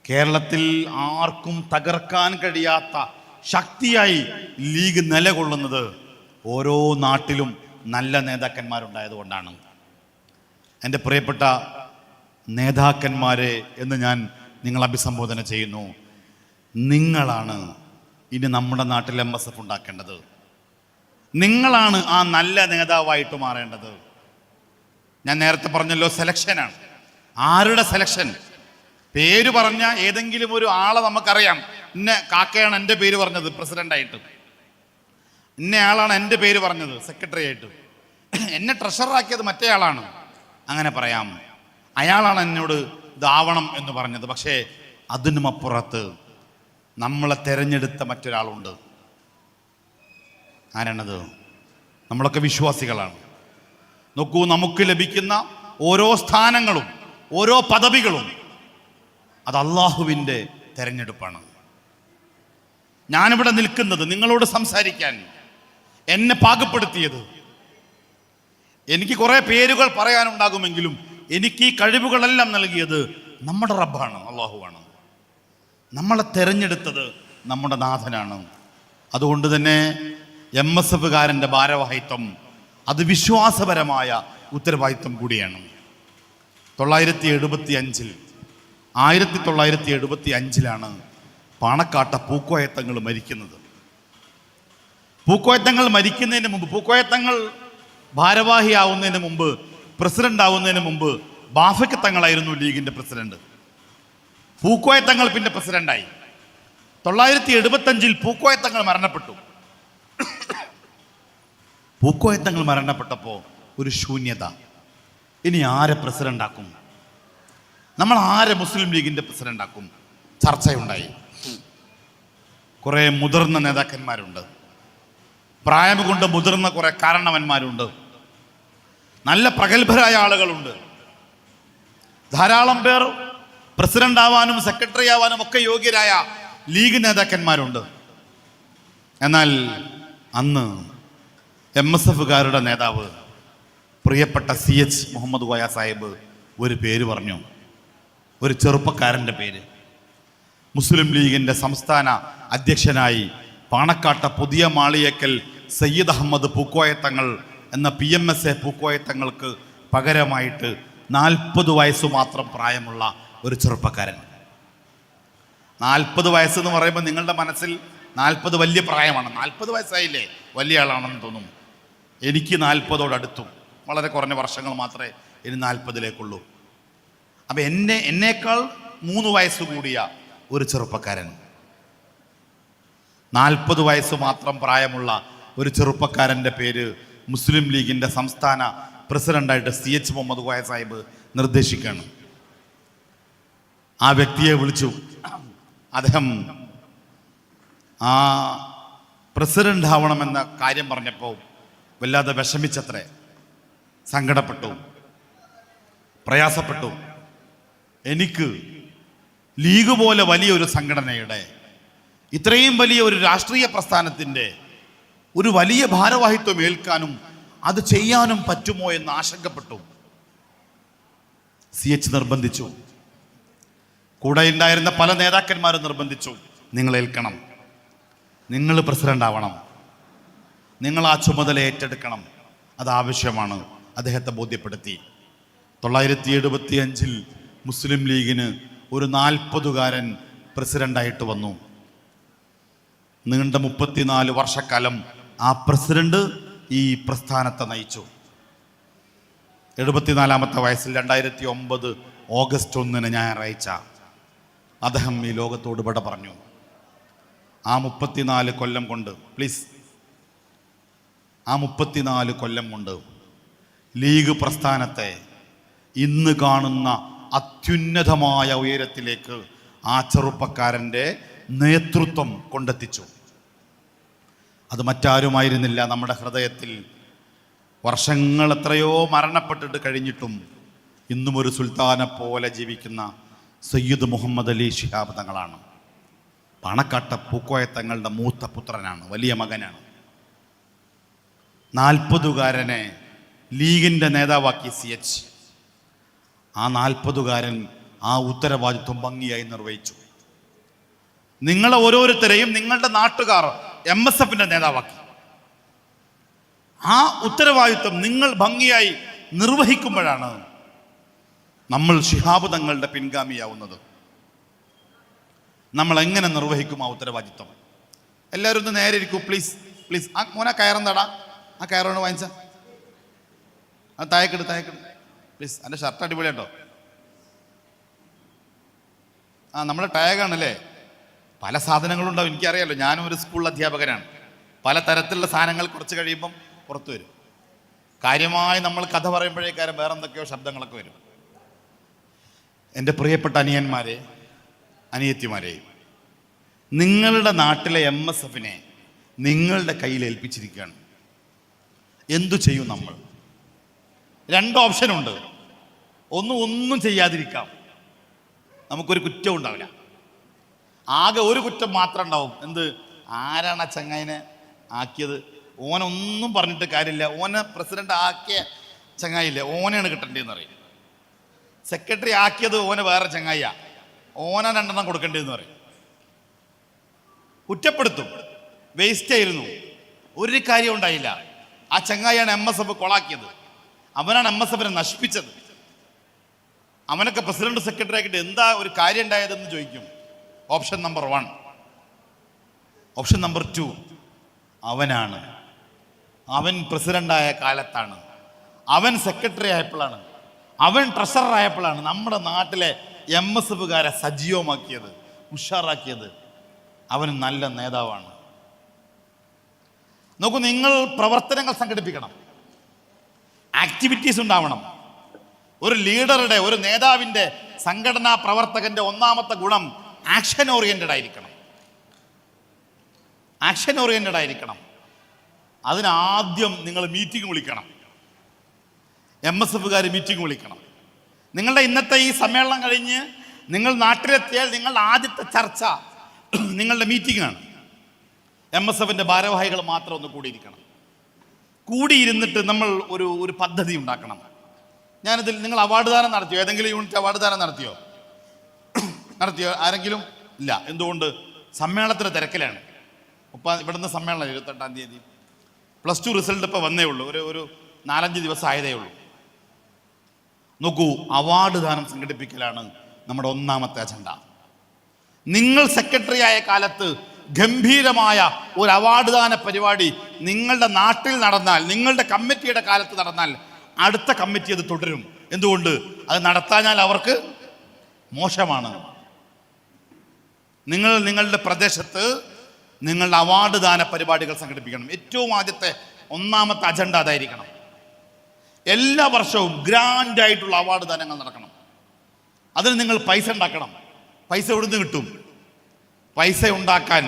കേരളത്തിൽ ആർക്കും തകർക്കാൻ കഴിയാത്ത ശക്തിയായി ലീഗ് നിലകൊള്ളുന്നത് ഓരോ നാട്ടിലും നല്ല നേതാക്കന്മാരുണ്ടായതുകൊണ്ടാണ്. എൻ്റെ പ്രിയപ്പെട്ട നേതാക്കന്മാരെ എന്ന് ഞാൻ നിങ്ങൾ അഭിസംബോധന ചെയ്യുന്നു. നിങ്ങളാണ് ഇനി നമ്മുടെ നാട്ടിൽ MSF ഉണ്ടാക്കേണ്ടത്. നിങ്ങളാണ് ആ നല്ല നേതാവായിട്ട് മാറേണ്ടത്. ഞാൻ നേരത്തെ പറഞ്ഞല്ലോ, സെലക്ഷനാണ്. ആരുടെ സെലക്ഷൻ? പേര് പറഞ്ഞ ഏതെങ്കിലും ഒരു ആളെ നമുക്കറിയാം, ഇന്ന കാക്കയാണ് എൻ്റെ പേര് പറഞ്ഞത് പ്രസിഡൻ്റായിട്ട്, ഇന്ന ആളാണ് എൻ്റെ പേര് പറഞ്ഞത് സെക്രട്ടറി ആയിട്ട്, എന്നെ ട്രഷററാക്കിയത് മറ്റേ ആളാണ്, അങ്ങനെ പറയാം. അയാളാണ് എന്നോട് ഇതാവണം എന്ന് പറഞ്ഞത്. പക്ഷേ അതിനുമപ്പുറത്ത് നമ്മളെ തിരഞ്ഞെടുത്ത മറ്റൊരാളുണ്ട്. ആരാണത്? നമ്മളൊക്കെ വിശ്വാസികളാണ്. നോക്കൂ, നമുക്ക് ലഭിക്കുന്ന ഓരോ സ്ഥാനങ്ങളും ഓരോ പദവികളും അത് അള്ളാഹുവിൻ്റെ തെരഞ്ഞെടുപ്പാണ്. ഞാനിവിടെ നിൽക്കുന്നത്, നിങ്ങളോട് സംസാരിക്കാൻ എന്നെ പാകപ്പെടുത്തിയത്, എനിക്ക് കുറേ പേരുകൾ പറയാനുണ്ടാകുമെങ്കിലും എനിക്ക് ഈ കഴിവുകളെല്ലാം നൽകിയത് നമ്മുടെ റബ്ബാണ്, അള്ളാഹുവാണ്. നമ്മളെ തെരഞ്ഞെടുത്തത് നമ്മുടെ നാഥനാണ്. അതുകൊണ്ട് തന്നെ MSFകാരൻ്റെ ഭാരവാഹിത്വം അത് വിശ്വാസപരമായ ഉത്തരവാദിത്വം കൂടിയാണ്. 1975 പാണക്കാട്ട പൂക്കോയത്തങ്ങൾ മരിക്കുന്നത്. പൂക്കോയത്തങ്ങൾ മരിക്കുന്നതിന് മുമ്പ്, പൂക്കോയത്തങ്ങൾ ഭാരവാഹിയാവുന്നതിന് മുമ്പ്, പ്രസിഡന്റ് ആവുന്നതിന് മുമ്പ് ബാഫയ്ക്ക് തങ്ങളായിരുന്നു ലീഗിൻ്റെ പ്രസിഡന്റ്. പൂക്കോയത്തങ്ങൾ പിന്നെ പ്രസിഡന്റായി. 1975 പൂക്കോയത്തങ്ങൾ മരണപ്പെട്ടു. പൂക്കോയത്തങ്ങൾ മരണപ്പെട്ടപ്പോൾ ഒരു ശൂന്യത. ഇനി ആരെ പ്രസിഡന്റാക്കും? നമ്മൾ ആരെ മുസ്ലിം ലീഗിൻ്റെ പ്രസിഡന്റാക്കും? ചർച്ചയുണ്ടായി. കുറേ മുതിർന്ന നേതാക്കന്മാരുണ്ട്, പ്രായം കൊണ്ട് മുതിർന്ന കുറേ കാരണവന്മാരുണ്ട്. നല്ല പ്രഗത്ഭരായ ആളുകളുണ്ട്. ധാരാളം പേർ പ്രസിഡന്റ് ആവാനും സെക്രട്ടറി ആവാനും ഒക്കെ യോഗ്യരായ ലീഗ് നേതാക്കന്മാരുണ്ട്. എന്നാൽ അന്ന് MSFകാരുടെ നേതാവ് പ്രിയപ്പെട്ട CH മുഹമ്മദ് കോയ സാഹിബ് ഒരു പേര് പറഞ്ഞു, ഒരു ചെറുപ്പക്കാരൻ്റെ പേര്. മുസ്ലിം ലീഗിൻ്റെ സംസ്ഥാന അധ്യക്ഷനായി പാണക്കാട്ട പുതിയ മാളിയേക്കൽ സയ്യിദ് അഹമ്മദ് പൂക്കോയത്തങ്ങൾ എന്ന PMSA പൂക്കോയത്തങ്ങൾക്ക് പകരമായിട്ട് 40 വയസ്സ് മാത്രം പ്രായമുള്ള ഒരു ചെറുപ്പക്കാരൻ. 40 വയസ്സെന്ന് പറയുമ്പോൾ നിങ്ങളുടെ മനസ്സിൽ 40 വലിയ പ്രായമാണ്. 40 വയസ്സായില്ലേ, വലിയ ആളാണെന്ന് തോന്നും. എനിക്ക് 40ഓടടുത്തു, വളരെ കുറഞ്ഞ വർഷങ്ങൾ മാത്രമേ ഇനി 40ലേക്കുള്ളൂ. അപ്പം എന്നേക്കാൾ 3 വയസ്സ് കൂടിയ ഒരു ചെറുപ്പക്കാരൻ, 40 വയസ്സ് മാത്രം പ്രായമുള്ള ഒരു ചെറുപ്പക്കാരൻ്റെ പേര് മുസ്ലിം ലീഗിൻ്റെ സംസ്ഥാന പ്രസിഡന്റായിട്ട് CH മുഹമ്മദ് കോയ സാഹിബ് നിർദ്ദേശിക്കുകയാണ്. ആ വ്യക്തിയെ വിളിച്ചു. അദ്ദേഹം ആ പ്രസിഡന്റ് ആവണമെന്ന കാര്യം പറഞ്ഞപ്പോൾ വല്ലാതെ വിഷമിച്ചത്രേ, സങ്കടപ്പെട്ടു, പ്രയാസപ്പെട്ടു. എനിക്ക് ലീഗ് പോലെ വലിയൊരു സംഘടനയുടെ, ഇത്രയും വലിയ ഒരു രാഷ്ട്രീയ പ്രസ്ഥാനത്തിൻ്റെ ഒരു വലിയ ഭാരവാഹിത്വം ഏൽക്കാനും അത് ചെയ്യാനും പറ്റുമോ എന്ന് ആശങ്കപ്പെട്ടു. CH നിർബന്ധിച്ചു. കൂടെ ഉണ്ടായിരുന്ന പല നേതാക്കന്മാരും നിർബന്ധിച്ചു, നിങ്ങൾ ഏൽക്കണം, നിങ്ങൾ പ്രസിഡന്റ് ആവണം, നിങ്ങൾ ആ ചുമതല ഏറ്റെടുക്കണം, അത് ആവശ്യമാണ്. അദ്ദേഹത്തെ ബോധ്യപ്പെടുത്തി. 975 മുസ്ലിം ലീഗിന് ഒരു 40കാരൻ പ്രസിഡന്റായിട്ട് വന്നു. നീണ്ട 34 വർഷക്കാലം ആ പ്രസിഡന്റ് ഈ പ്രസ്ഥാനത്തെ നയിച്ചു. 74ാമത്തെ വയസ്സിൽ 2009 ഓഗസ്റ്റ് 1 ഞായറാഴ്ച അദ്ദേഹം ഈ ലോകത്തോട് വിട പറഞ്ഞു. ആ 34 കൊല്ലം കൊണ്ട്, പ്ലീസ്, ആ 34 കൊല്ലം കൊണ്ട് ലീഗ് പ്രസ്ഥാനത്തെ ഇന്ന് കാണുന്ന അത്യുന്നതമായ ഉയരത്തിലേക്ക് ആ ചെറുപ്പക്കാരൻ്റെ നേതൃത്വം കൊണ്ടെത്തിച്ചു. അത് മറ്റാരുമായിരുന്നില്ല, നമ്മുടെ ഹൃദയത്തിൽ വർഷങ്ങൾ എത്രയോ മരണപ്പെട്ടിട്ട് കഴിഞ്ഞിട്ടും ഇന്നും ഒരു സുൽത്താനെ പോലെ ജീവിക്കുന്ന സയ്യിദ് മുഹമ്മദ് അലി ശിഹാബ് തങ്ങളാണ്. പാണക്കാട്ട പൂക്കോയ തങ്ങളുടെ മൂത്ത പുത്രനാണ്, വലിയ മകനാണ്. 40കാരനെ ലീഗിൻ്റെ നേതാവാക്കി CH. ആ 40കാരൻ ആ ഉത്തരവാദിത്വം ഭംഗിയായി നിർവഹിച്ചു. നിങ്ങളെ ഓരോരുത്തരെയും നിങ്ങളുടെ നാട്ടുകാർ MSFന്റെ നേതാവാക്കി. ആ ഉത്തരവാദിത്വം നിങ്ങൾ ഭംഗിയായി നിർവഹിക്കുമ്പോഴാണ് നമ്മൾ ശിഹാബ് തങ്ങളുടെ പിൻഗാമിയാവുന്നത്. നമ്മൾ എങ്ങനെ നിർവഹിക്കും ആ ഉത്തരവാദിത്വം? എല്ലാവരും ഒന്ന് നേരെ ഇരിക്കൂ, പ്ലീസ് പ്ലീസ്. ആ മോനെ കയറെന്താടാ, ആ കയറോണ്ട് വാങ്ങിച്ച ആ തായക്കെട് പ്ലീസ്. എൻ്റെ ഷർട്ട് അടിപൊളി കേട്ടോ. ആ നമ്മുടെ ടാഗാണല്ലേ, പല സാധനങ്ങളുണ്ടാവും, എനിക്കറിയാമല്ലോ. ഞാനും ഒരു സ്കൂൾ അധ്യാപകനാണ്. പല തരത്തിലുള്ള സാധനങ്ങൾ കുറച്ച് കഴിയുമ്പം പുറത്തു വരും. കാര്യമായി നമ്മൾ കഥ പറയുമ്പോഴേക്കാരും വേറെ എന്തൊക്കെയോ ശബ്ദങ്ങളൊക്കെ വരും. എൻ്റെ പ്രിയപ്പെട്ട അനിയന്മാരെ, അനിയത്തിമാരെ, നിങ്ങളുടെ നാട്ടിലെ MSFനെ നിങ്ങളുടെ കയ്യിൽ ഏൽപ്പിച്ചിരിക്കുകയാണ്. എന്തു ചെയ്യും നമ്മൾ? 2 ഓപ്ഷനുണ്ട്. ഒന്നും ചെയ്യാതിരിക്കാം, നമുക്കൊരു കുറ്റവും ഉണ്ടാവില്ല. ആകെ ഒരു കുറ്റം മാത്രം ഉണ്ടാവും. എന്ത്? ആരാണ് ആ ചങ്ങായിനെ ആക്കിയത്? ഓനൊന്നും പറഞ്ഞിട്ട് കാര്യമില്ല, ഓനെ പ്രസിഡന്റ് ആക്കിയ ചങ്ങായില്ലേ, ഓനെയാണ് കിട്ടേണ്ടതെന്ന് പറയും. സെക്രട്ടറി ആക്കിയത് ഓനെ വേറെ ചങ്ങായിയാ, ഓനെ 2 കൊടുക്കേണ്ടതെന്ന് പറയും. കുറ്റപ്പെടുത്തും, വേസ്റ്റ് ആയിരുന്നു, ഒരു കാര്യം ഉണ്ടായില്ല. ആ ചങ്ങായിയാണ് MSF കൊളാക്കിയത്, അവനാണ് MSFനെ നശിപ്പിച്ചത്. അവനൊക്കെ പ്രസിഡന്റ് സെക്രട്ടറി ആക്കിയിട്ട് എന്താ ഒരു കാര്യം ഉണ്ടായതെന്ന് ചോദിക്കും. Option number 1. ഓപ്ഷൻ നമ്പർ 2, അവൻ പ്രസിഡന്റായ കാലത്താണ്, അവൻ സെക്രട്ടറി ആയപ്പോഴാണ്, അവൻ ട്രഷറർ ആയപ്പോഴാണ് നമ്മുടെ നാട്ടിലെ MSFകാരെ സജീവമാക്കിയത്, ഉഷാറാക്കിയത്. അവൻ നല്ല നേതാവാണ്. നോക്കൂ, നിങ്ങൾ പ്രവർത്തനങ്ങൾ സംഘടിപ്പിക്കണം, ആക്ടിവിറ്റീസ് ഉണ്ടാവണം. ഒരു ലീഡറുടെ, ഒരു നേതാവിൻ്റെ, സംഘടനാ പ്രവർത്തകന്റെ ഒന്നാമത്തെ ഗുണം ആക്ഷൻ ഓറിയന്റഡ് ആയിരിക്കണം. ആക്ഷൻ ഓറിയന്റഡ് ആയിരിക്കണം. അതിനാദ്യം നിങ്ങൾ മീറ്റിംഗ് വിളിക്കണം. MSFകാർ മീറ്റിംഗ് വിളിക്കണം. നിങ്ങളുടെ ഇന്നത്തെ ഈ സമ്മേളനം കഴിഞ്ഞ് നിങ്ങൾ നാട്ടിലെത്തിയാൽ നിങ്ങളുടെ ആദ്യത്തെ ചർച്ച നിങ്ങളുടെ മീറ്റിംഗാണ്. MSFന്റെ ഭാരവാഹികൾ മാത്രം ഒന്ന് കൂടിയിരിക്കണം. കൂടിയിരുന്നിട്ട് നമ്മൾ ഒരു പദ്ധതി ഉണ്ടാക്കണം. ഞാനിതിൽ നിങ്ങൾ അവാർഡ് ദാനം നടത്തിയോ? ഏതെങ്കിലും യൂണിറ്റ് അവാർഡ് ദാനം നടത്തിയോ? ആരെങ്കിലും? ഇല്ല. എന്തുകൊണ്ട്? സമ്മേളനത്തിന് തിരക്കിലാണ്. ഇവിടുന്ന് സമ്മേളനം 28-ാം തീയതി. +2 റിസൾട്ട് ഇപ്പോൾ വന്നേ ഉള്ളൂ. ഒരു 4-5 ദിവസം ആയതേ ഉള്ളൂ. നോക്കൂ, അവാർഡ് ദാനം സംഘടിപ്പിക്കലാണ് നമ്മുടെ ഒന്നാമത്തെ അജണ്ട. നിങ്ങൾ സെക്രട്ടറി ആയ കാലത്ത് ഗംഭീരമായ ഒരു അവാർഡ് ദാന പരിപാടി നിങ്ങളുടെ നാട്ടിൽ നടന്നാൽ, നിങ്ങളുടെ കമ്മിറ്റിയുടെ കാലത്ത് നടന്നാൽ, അടുത്ത കമ്മിറ്റി അത് തുടരും. എന്തുകൊണ്ട്? അത് നടത്താഞ്ഞാൽ അവർക്ക് മോശമാണ്. നിങ്ങളുടെ പ്രദേശത്ത് നിങ്ങളുടെ അവാർഡ് ദാന പരിപാടികൾ സംഘടിപ്പിക്കണം. ഏറ്റവും ആദ്യത്തെ ഒന്നാമത്തെ അജണ്ട അതായിരിക്കണം. എല്ലാ വർഷവും ഗ്രാൻഡായിട്ടുള്ള അവാർഡ് ദാനങ്ങൾ നടക്കണം. അതിന് നിങ്ങൾ പൈസ ഉണ്ടാക്കണം. പൈസ എവിടുന്ന് കിട്ടും? പൈസ ഉണ്ടാക്കാൻ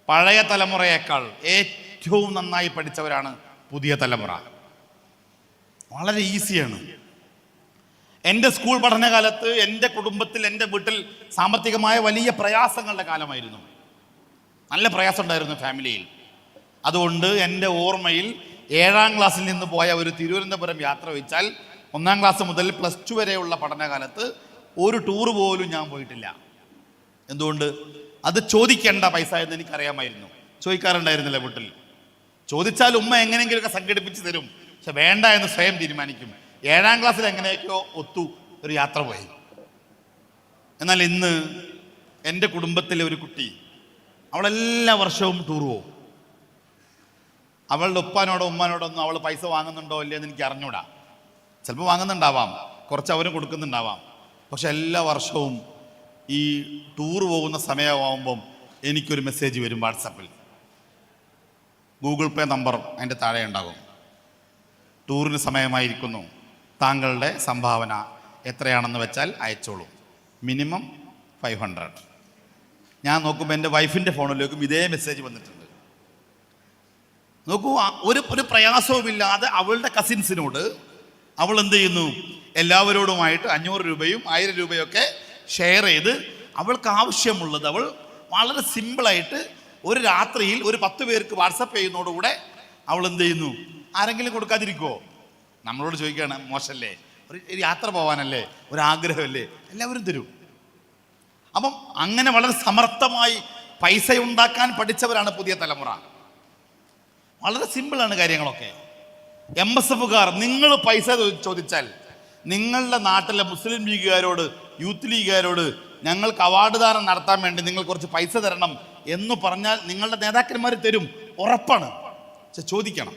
പഴയ തലമുറയേക്കാൾ ഏറ്റവും നന്നായി പഠിച്ചവരാണ് പുതിയ തലമുറ. വളരെ ഈസിയാണ്. എൻ്റെ സ്കൂൾ പഠനകാലത്ത് എൻ്റെ കുടുംബത്തിൽ, എൻ്റെ വീട്ടിൽ സാമ്പത്തികമായ വലിയ പ്രയാസങ്ങളുടെ കാലമായിരുന്നു. നല്ല പ്രയാസം ഉണ്ടായിരുന്നു ഫാമിലിയിൽ. അതുകൊണ്ട് എൻ്റെ ഓർമ്മയിൽ 7ാം ക്ലാസ്സിൽ നിന്ന് പോയ ഒരു തിരുവനന്തപുരം യാത്ര വെച്ചാൽ 1ാം ക്ലാസ് മുതൽ +2 വരെയുള്ള പഠനകാലത്ത് ഒരു ടൂർ പോലും ഞാൻ പോയിട്ടില്ല. എന്തുകൊണ്ട്? അത് ചോദിക്കേണ്ട പൈസ എന്ന് എനിക്കറിയാമായിരുന്നു. ചോദിക്കാറുണ്ടായിരുന്നില്ല വീട്ടിൽ. ചോദിച്ചാൽ ഉമ്മ എങ്ങനെയെങ്കിലുമൊക്കെ സംഘടിപ്പിച്ച് തരും. പക്ഷെ വേണ്ട എന്ന് സ്വയം തീരുമാനിക്കും. 7ാം ക്ലാസ്സിൽ എങ്ങനെയൊക്കെയോ ഒത്തു ഒരു യാത്ര പോയി. എന്നാൽ ഇന്ന് എൻ്റെ കുടുംബത്തിലെ ഒരു കുട്ടി, അവളെല്ലാ വർഷവും ടൂർ പോകും. അവളുടെ ഉപ്പാനോടോ ഉമ്മാനോടൊന്നും അവൾ പൈസ വാങ്ങുന്നുണ്ടോ ഇല്ലയെന്ന് എനിക്ക് അറിഞ്ഞൂടാ. ചിലപ്പോൾ വാങ്ങുന്നുണ്ടാവാം, കുറച്ച് അവരും കൊടുക്കുന്നുണ്ടാവാം. പക്ഷെ എല്ലാ വർഷവും ഈ ടൂർ പോകുന്ന സമയമാകുമ്പം എനിക്കൊരു മെസ്സേജ് വരും വാട്സപ്പിൽ. ഗൂഗിൾ പേ നമ്പർ അതിൻ്റെ താഴെ ഉണ്ടാകും. ടൂറിന് സമയമായിരിക്കുന്നു, താങ്കളുടെ സംഭാവന എത്രയാണെന്ന് വെച്ചാൽ അയച്ചോളൂ. മിനിമം 500. ഞാൻ നോക്കുമ്പോൾ എൻ്റെ വൈഫിൻ്റെ ഫോണിലേക്കും ഇതേ മെസ്സേജ് വന്നിട്ടുണ്ട്. നോക്കൂ, ഒരു പ്രയാസവുമില്ലാതെ അവളുടെ കസിൻസിനോട് അവൾ എന്ത് ചെയ്യുന്നു? എല്ലാവരോടുമായിട്ട് 500 രൂപയും 1000 രൂപയൊക്കെ ഷെയർ ചെയ്ത് അവൾക്ക് ആവശ്യമുള്ളത് അവൾ വളരെ സിമ്പിളായിട്ട് ഒരു രാത്രിയിൽ ഒരു 10 പേർക്ക് വാട്സപ്പ് ചെയ്യുന്നതോടുകൂടെ അവൾ എന്ത് ചെയ്യുന്നു? ആരെങ്കിലും കൊടുക്കാതിരിക്കുമോ? നമ്മളോട് ചോദിക്കുകയാണ്, മോശമല്ലേ? ഒരു യാത്ര പോകാനല്ലേ, ഒരാഗ്രഹമല്ലേ? എല്ലാവരും തരും. അപ്പം അങ്ങനെ വളരെ സമർത്ഥമായി പൈസ ഉണ്ടാക്കാൻ പഠിച്ചവരാണ് പുതിയ തലമുറ. വളരെ സിമ്പിളാണ് കാര്യങ്ങളൊക്കെ. MSFകാർ, നിങ്ങൾ പൈസ ചോദിച്ചാൽ നിങ്ങളുടെ നാട്ടിലെ മുസ്ലിം ലീഗുകാരോട്, യൂത്ത് ലീഗുകാരോട് ഞങ്ങൾക്ക് അവാർഡ് ദാനം നടത്താൻ വേണ്ടി നിങ്ങൾ കുറച്ച് പൈസ തരണം എന്ന് പറഞ്ഞാൽ നിങ്ങളുടെ നേതാക്കന്മാർ തരും, ഉറപ്പാണ്. പക്ഷെ ചോദിക്കണം.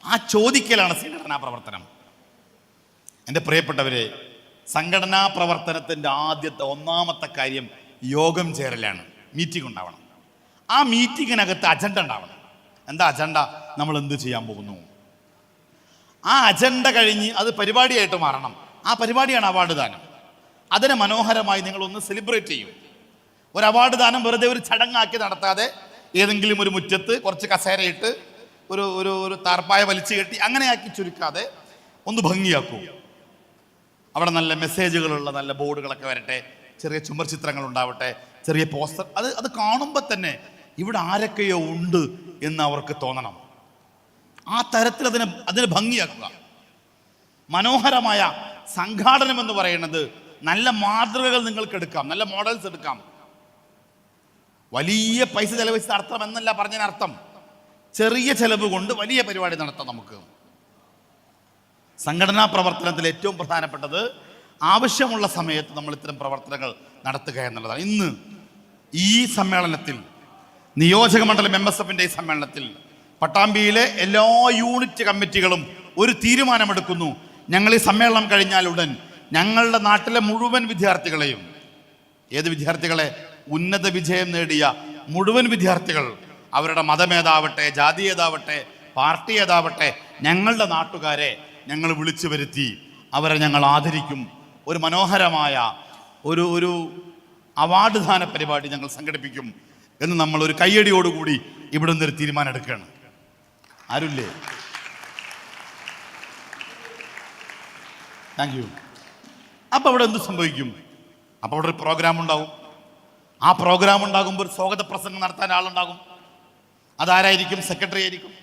ആ ചോദിക്കലാണ് സംഘടനാ പ്രവർത്തനം. എൻ്റെ പ്രിയപ്പെട്ടവരെ, സംഘടനാ പ്രവർത്തനത്തിൻ്റെ ഒന്നാമത്തെ കാര്യം യോഗം ചേരലാണ്. മീറ്റിംഗ് ഉണ്ടാവണം. ആ മീറ്റിങ്ങിനകത്ത് അജണ്ട ഉണ്ടാവണം. എന്താ അജണ്ട? നമ്മൾ എന്ത് ചെയ്യാൻ പോകുന്നു? ആ അജണ്ട കഴിഞ്ഞ് അത് പരിപാടിയായിട്ട് മാറണം. ആ പരിപാടിയാണ് അവാർഡ് ദാനം. അതിനെ മനോഹരമായി നിങ്ങളൊന്ന് സെലിബ്രേറ്റ് ചെയ്യും. ഒരു അവാർഡ് ദാനം വെറുതെ ഒരു ചടങ്ങാക്കി നടത്താതെ ഏതെങ്കിലും ഒരു മുറ്റത്ത് കുറച്ച് കസേരയിട്ട് ഒരു താർപ്പായ വലിച്ചു കെട്ടി അങ്ങനെയാക്കി ചുരുക്കാതെ ഒന്ന് ഭംഗിയാക്കൂ. അവിടെ നല്ല മെസ്സേജുകളുള്ള നല്ല ബോർഡുകളൊക്കെ വരട്ടെ, ചെറിയ ചുമർ ചിത്രങ്ങൾ ഉണ്ടാവട്ടെ, ചെറിയ പോസ്റ്റർ. അത് കാണുമ്പോൾ തന്നെ ഇവിടെ ആരൊക്കെയോ ഉണ്ട് എന്ന് അവർക്ക് തോന്നണം. ആ തരത്തിൽ അതിനെ ഭംഗിയാക്കുക. മനോഹരമായ സംഘാടനം എന്ന് പറയുന്നത് നല്ല മാതൃകകൾ നിങ്ങൾക്ക് എടുക്കാം, നല്ല മോഡൽസ് എടുക്കാം. വലിയ പൈസ ചെലവഴിച്ച് നടത്തണം എന്നല്ല പറഞ്ഞതിനർത്ഥം. ചെറിയ ചെലവ് കൊണ്ട് വലിയ പരിപാടി നടത്താം നമുക്ക്. സംഘടനാ പ്രവർത്തനത്തിൽ ഏറ്റവും പ്രധാനപ്പെട്ടത് ആവശ്യമുള്ള സമയത്ത് നമ്മൾ ഇത്തരം പ്രവർത്തനങ്ങൾ നടത്തുക എന്നുള്ളതാണ്. ഇന്ന് ഈ സമ്മേളനത്തിൽ, നിയോജക മണ്ഡലം MSFന്റെ ഈ സമ്മേളനത്തിൽ പട്ടാമ്പിയിലെ എല്ലാ യൂണിറ്റ് കമ്മിറ്റികളും ഒരു തീരുമാനമെടുക്കുന്നു. ഞങ്ങൾ ഈ സമ്മേളനം കഴിഞ്ഞാൽ ഉടൻ ഞങ്ങളുടെ നാട്ടിലെ മുഴുവൻ വിദ്യാർത്ഥികളെയും, ഏത് വിദ്യാർത്ഥികളെ? ഉന്നത വിജയം നേടിയ മുഴുവൻ വിദ്യാർത്ഥികൾ, അവരുടെ മതമേതാവട്ടെ, ജാതിയേതാവട്ടെ, പാർട്ടി ഏതാവട്ടെ, ഞങ്ങളുടെ നാട്ടുകാരെ ഞങ്ങൾ വിളിച്ചു വരുത്തി അവരെ ഞങ്ങൾ ആദരിക്കും. ഒരു മനോഹരമായ ഒരു അവാർഡ് ദാന പരിപാടി ഞങ്ങൾ സംഘടിപ്പിക്കും എന്ന് നമ്മൾ ഒരു കയ്യടിയോടുകൂടി ഇവിടെ നിന്നൊരു തീരുമാനം എടുക്കുകയാണ്. ആരുമില്ലേ? Thank you. അപ്പോൾ അവിടെ എന്ത് സംഭവിക്കും? അപ്പോൾ അവിടെ ഒരു പ്രോഗ്രാം ഉണ്ടാകും. ആ പ്രോഗ്രാം ഉണ്ടാകുമ്പോൾ ഒരു സ്വാഗത പ്രസംഗം നടത്താൻ ആളുണ്ടാകും. അതാരായിരിക്കും? സെക്രട്ടറി ആയിരിക്കും.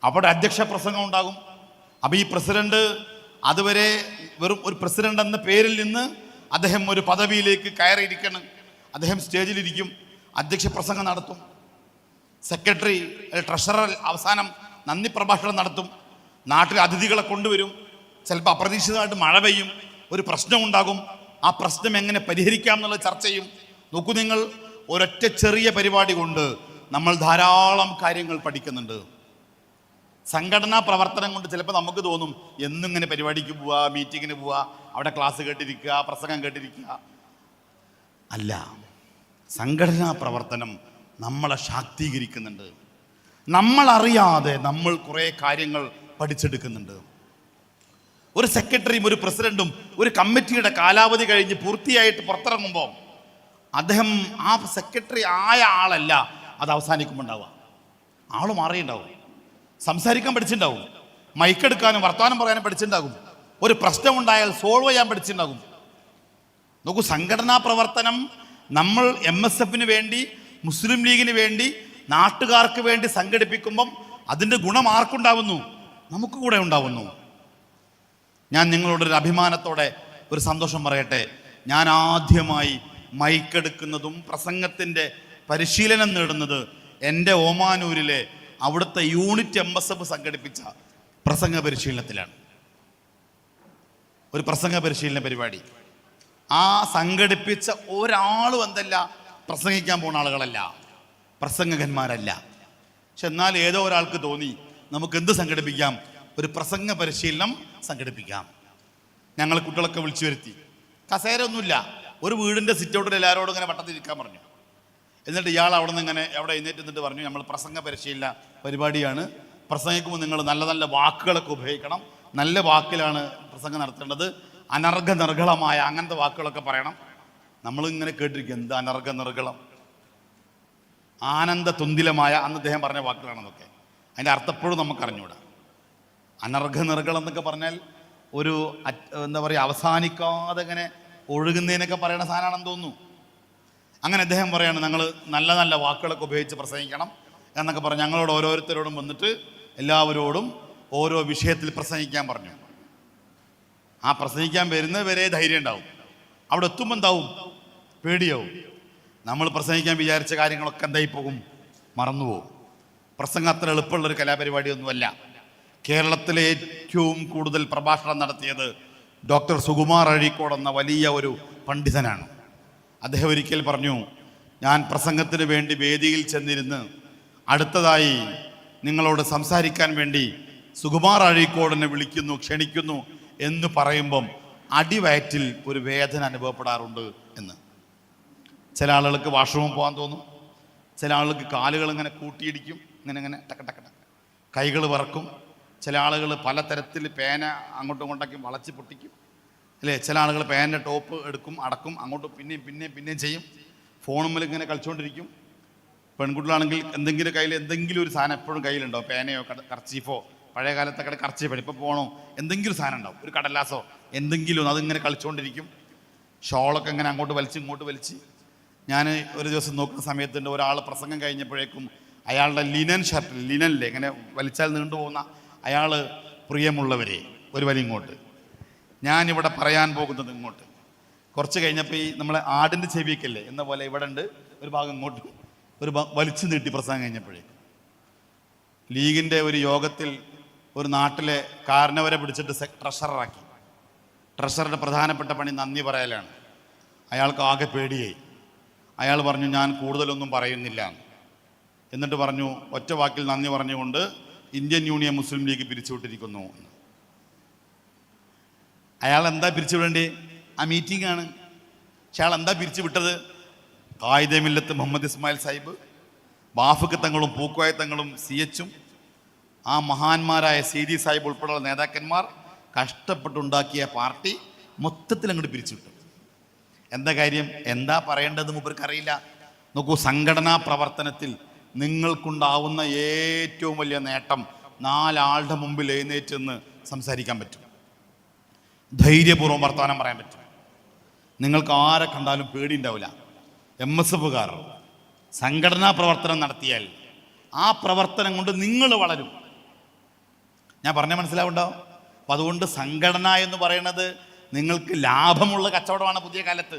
അവിടെ അധ്യക്ഷ പ്രസംഗം ഉണ്ടാകും. അപ്പോൾ ഈ പ്രസിഡന്റ് അതുവരെ വെറും ഒരു പ്രസിഡന്റ് എന്ന പേരിൽ നിന്ന് അദ്ദേഹം ഒരു പദവിയിലേക്ക് കയറിയിരിക്കണം. അദ്ദേഹം സ്റ്റേജിലിരിക്കും, അധ്യക്ഷ പ്രസംഗം നടത്തും. സെക്രട്ടറി ട്രഷറർ അവസാനം നന്ദി പ്രഭാഷണം നടത്തും. നാട്ടിലെ അതിഥികളെ കൊണ്ടുവരും. ചിലപ്പോൾ അപ്രതീക്ഷിതമായിട്ട് മഴ പെയ്യും, ഒരു പ്രശ്നം ഉണ്ടാകും. ആ പ്രശ്നം എങ്ങനെ പരിഹരിക്കാം എന്നുള്ള ചർച്ച ചെയ്യും. നോക്കൂ നിങ്ങൾ, ഒരൊറ്റ ചെറിയ പരിപാടി കൊണ്ട് നമ്മൾ ധാരാളം കാര്യങ്ങൾ പഠിക്കുന്നുണ്ട്. സംഘടനാ പ്രവർത്തനം കൊണ്ട് ചിലപ്പോൾ നമുക്ക് തോന്നും എന്നിങ്ങനെ പരിപാടിക്ക് പോവുക, മീറ്റിങ്ങിന് പോവുക, അവിടെ ക്ലാസ് കേട്ടിരിക്കുക, പ്രസംഗം കേട്ടിരിക്കുക. അല്ല, സംഘടനാ പ്രവർത്തനം നമ്മളെ ശാക്തീകരിക്കുന്നുണ്ട്. നമ്മളറിയാതെ നമ്മൾ കുറേ കാര്യങ്ങൾ പഠിച്ചെടുക്കുന്നുണ്ട്. ഒരു സെക്രട്ടറിയും ഒരു പ്രസിഡന്റും ഒരു കമ്മിറ്റിയുടെ കാലാവധി കഴിഞ്ഞ് പൂർത്തിയായിട്ട് പുറത്തിറങ്ങുമ്പോൾ അദ്ദേഹം ആ സെക്രട്ടറി ആയ ആളല്ല അത് അവസാനിക്കുമ്പോൾ ഉണ്ടാവുക. ആൾ മാറിയിട്ടുണ്ടാവും, സംസാരിക്കാൻ പഠിച്ചിട്ടുണ്ടാവും, മൈക്കെടുക്കാനും വർത്തമാനം പറയാനും പഠിച്ചിട്ടുണ്ടാകും, ഒരു പ്രശ്നമുണ്ടായാൽ സോൾവ് ചെയ്യാൻ പഠിച്ചിട്ടുണ്ടാകും. നോക്കൂ, സംഘടനാ പ്രവർത്തനം നമ്മൾ MSFന് വേണ്ടി, മുസ്ലിം ലീഗിന് വേണ്ടി, നാട്ടുകാർക്ക് വേണ്ടി സംഘടിപ്പിക്കുമ്പം അതിൻ്റെ ഗുണം ആർക്കുണ്ടാവുന്നു? നമുക്ക് കൂടെ ഉണ്ടാവുന്നു. ഞാൻ നിങ്ങളോടൊരു അഭിമാനത്തോടെ ഒരു സന്തോഷം പറയട്ടെ. ഞാൻ ആദ്യമായി മൈക്കെടുക്കുന്നതും പ്രസംഗത്തിൻ്റെ പരിശീലനം നേടുന്നത് എൻ്റെ ഓമാനൂരിലെ അവിടുത്തെ യൂണിറ്റ് MSF സംഘടിപ്പിച്ച പ്രസംഗ പരിശീലനത്തിലാണ്. ഒരു പ്രസംഗ പരിശീലന പരിപാടി. ആ സംഘടിപ്പിച്ച ഒരാളും എന്തല്ല, പ്രസംഗിക്കാൻ പോകുന്ന ആളുകളല്ല, പ്രസംഗകന്മാരല്ല. പക്ഷെ എന്നാൽ ഏതോ ഒരാൾക്ക് തോന്നി നമുക്ക് എന്ത് സംഘടിപ്പിക്കാം, ഒരു പ്രസംഗ പരിശീലനം സംഘടിപ്പിക്കാം. ഞങ്ങൾ കുട്ടികളൊക്കെ വിളിച്ചു വരുത്തി. കസേര ഒന്നുമില്ല, ഒരു വീടിൻ്റെ സിറ്റൗട്ടിൽ എല്ലാവരോടും ഇങ്ങനെ വട്ടത്തിരിക്കാൻ പറഞ്ഞു. എന്നിട്ട് ഇയാൾ അവിടെ നിന്ന് ഇങ്ങനെ എഴുന്നേറ്റ് നിന്നിട്ട് പറഞ്ഞു, നമ്മൾ പ്രസംഗ പരിശീലന പരിപാടിയാണ്, പ്രസംഗിക്കുമ്പോൾ നിങ്ങൾ നല്ല നല്ല വാക്കുകളൊക്കെ ഉപയോഗിക്കണം, നല്ല വാക്കിലാണ് പ്രസംഗം നടത്തേണ്ടത്, അനർഘ നിർഗളമായ അങ്ങനത്തെ വാക്കുകളൊക്കെ പറയണം. നമ്മളിങ്ങനെ കേട്ടിരിക്കും, എന്ത് അനർഘ നിർഗളം, ആനന്ദ തുന്തിലമായ അന്ന് അദ്ദേഹം പറഞ്ഞ വാക്കുകളാണെന്നൊക്കെ. അതിൻ്റെ അർത്ഥം എപ്പോഴും നമുക്ക് അറിഞ്ഞൂടാ. അനർഘ നിർഗളം എന്നൊക്കെ പറഞ്ഞാൽ ഒരു എന്താ പറയുക, അവസാനിക്കാതെ ഇങ്ങനെ ഒഴുകുന്നതിനൊക്കെ പറയുന്ന സാധനമാണെന്ന് തോന്നുന്നു. അങ്ങനെ അദ്ദേഹം പറയാണ്, ഞങ്ങൾ നല്ല നല്ല വാക്കുകളൊക്കെ ഉപയോഗിച്ച് പ്രസംഗിക്കണം എന്നൊക്കെ പറഞ്ഞ് ഞങ്ങളോട് ഓരോരുത്തരോടും വന്നിട്ട് എല്ലാവരോടും ഓരോ വിഷയത്തിൽ പ്രസംഗിക്കാൻ പറഞ്ഞു. ആ പ്രസംഗിക്കാൻ വരുന്നവരെ ധൈര്യം ഉണ്ടാവും, അവിടെ എത്തുമ്പോൾ എന്താവും, പേടിയാവും. നമ്മൾ പ്രസംഗിക്കാൻ വിചാരിച്ച കാര്യങ്ങളൊക്കെ എന്തായി പോകും, മറന്നുപോകും. പ്രസംഗം അത്ര എളുപ്പമുള്ളൊരു കലാപരിപാടിയൊന്നുമല്ല. കേരളത്തിലെ ഏറ്റവും കൂടുതൽ പ്രഭാഷണം നടത്തിയത് ഡോക്ടർ സുകുമാർ അഴീക്കോട് എന്ന വലിയ ഒരു പണ്ഡിതനാണ്. അദ്ദേഹം ഒരിക്കൽ പറഞ്ഞു, ഞാൻ പ്രസംഗത്തിന് വേണ്ടി വേദിയിൽ ചെന്നിരുന്ന് അടുത്തതായി നിങ്ങളോട് സംസാരിക്കാൻ വേണ്ടി സുകുമാർ അഴീക്കോടിനെ വിളിക്കുന്നു, ക്ഷണിക്കുന്നു എന്ന് പറയുമ്പം അടിവയറ്റിൽ ഒരു വേദന അനുഭവപ്പെടാറുണ്ട് എന്ന്. ചില ആളുകൾക്ക് വാഷ്റൂമിൽ പോകാൻ തോന്നും, ചില ആളുകൾക്ക് കാലുകൾ ഇങ്ങനെ കൂട്ടിയിടിക്കും, ഇങ്ങനെ ടക്ക ടക്ക ടക്ക, കൈകൾ വിറക്കും. ചില ആളുകൾ പലതരത്തിൽ പേന അങ്ങോട്ടും ഇങ്ങോട്ടൊക്കെ വളച്ച് പൊട്ടിക്കും, അല്ലേ? ചില ആളുകൾ പേൻ്റെ ടോപ്പ് എടുക്കും, അടക്കും, അങ്ങോട്ടും പിന്നെയും ചെയ്യും. ഫോണുമ്മിൽ ഇങ്ങനെ കളിച്ചുകൊണ്ടിരിക്കും. പെൺകുട്ടികളാണെങ്കിൽ എന്തെങ്കിലും കയ്യിൽ എന്തെങ്കിലും ഒരു സാധനം എപ്പോഴും കയ്യിലുണ്ടോ, പേനയോ കർച്ചീഫോ, പഴയ കാലത്തൊക്കെ കർച്ചീഫ്, ഇപ്പോൾ പോകണോ, എന്തെങ്കിലും സാധനം ഉണ്ടാവും, ഒരു കടലാസോ എന്തെങ്കിലും, അതിങ്ങനെ കളിച്ചുകൊണ്ടിരിക്കും. ഷോളൊക്കെ ഇങ്ങനെ അങ്ങോട്ട് വലിച്ച് ഇങ്ങോട്ട് വലിച്ച്. ഞാൻ ഒരു ദിവസം നോക്കുന്ന സമയത്തുണ്ട്, ഒരാൾ പ്രസംഗം കഴിഞ്ഞപ്പോഴേക്കും അയാളുടെ ലിനൻ ഷർട്ടിൽ, ലിനനിലെ ഇങ്ങനെ വലിച്ചാൽ നീണ്ടുപോകുന്ന അയാൾ, പ്രിയമുള്ളവരെ ഒരു വലി ഇങ്ങോട്ട്, ഞാനിവിടെ പറയാൻ പോകുന്നത് ഇങ്ങോട്ട്. കുറച്ച് കഴിഞ്ഞപ്പോൾ ഈ നമ്മളെ ആടിൻ്റെ ചെവിയൊക്കെയല്ലേ എന്ന പോലെ ഇവിടെ ഉണ്ട് ഒരു ഭാഗം ഇങ്ങോട്ട്, ഒരു വലിച്ചു നീട്ടി പ്രസംഗം കഴിഞ്ഞപ്പോഴേക്കും. ലീഗിൻ്റെ ഒരു യോഗത്തിൽ ഒരു നാട്ടിലെ കാരണവരെ പിടിച്ചിട്ട് ട്രഷററാക്കി. ട്രഷറുടെ പ്രധാനപ്പെട്ട പണി നന്ദി പറയലാണ്. അയാൾക്ക് ആകെ പേടിയായി. അയാൾ പറഞ്ഞു, ഞാൻ കൂടുതലൊന്നും പറയുന്നില്ല. എന്നിട്ട് പറഞ്ഞു, ഒറ്റ വാക്കിൽ നന്ദി പറഞ്ഞുകൊണ്ട് ഇന്ത്യൻ യൂണിയൻ മുസ്ലിം ലീഗ് പിരിച്ചുവിട്ടിരിക്കുന്നു. അയാൾ എന്താ പിരിച്ചുവിടേണ്ടത്? ആ മീറ്റിംഗ് ആണ്. പക്ഷെ അയാൾ എന്താ പിരിച്ചുവിട്ടത്? ഖായിദെ മില്ലത്ത് മുഹമ്മദ് ഇസ്മായിൽ സാഹിബ്, ബാഫക്ക് തങ്ങളും പൂക്കോയ തങ്ങളും CH ആ മഹാന്മാരായ CD സാഹിബ് ഉൾപ്പെടെയുള്ള നേതാക്കന്മാർ കഷ്ടപ്പെട്ടുണ്ടാക്കിയ പാർട്ടി മൊത്തത്തിൽ അങ്ങോട്ട് പിരിച്ചുവിട്ടു. എന്താ കാര്യം? എന്താ പറയേണ്ടത് മൂപ്പർക്ക് അറിയില്ല. നോക്കൂ, സംഘടനാ പ്രവർത്തനത്തിൽ നിങ്ങൾക്കുണ്ടാവുന്ന ഏറ്റവും വലിയ നേട്ടം 4 ആളുടെ മുമ്പിൽ എഴുന്നേറ്റെന്ന് സംസാരിക്കാൻ പറ്റും. ധൈര്യപൂർവ്വം വർത്തമാനം പറയാൻ പറ്റും. നിങ്ങൾക്ക് ആരെ കണ്ടാലും പേടി ഉണ്ടാവില്ല. MSFകാർ സംഘടനാ പ്രവർത്തനം നടത്തിയാൽ ആ പ്രവർത്തനം കൊണ്ട് നിങ്ങൾ വളരും. ഞാൻ പറഞ്ഞ മനസ്സിലാവുണ്ടോ? അപ്പം അതുകൊണ്ട് സംഘടന എന്ന് പറയുന്നത് നിങ്ങൾക്ക് ലാഭമുള്ള കച്ചവടമാണ് പുതിയ കാലത്ത്.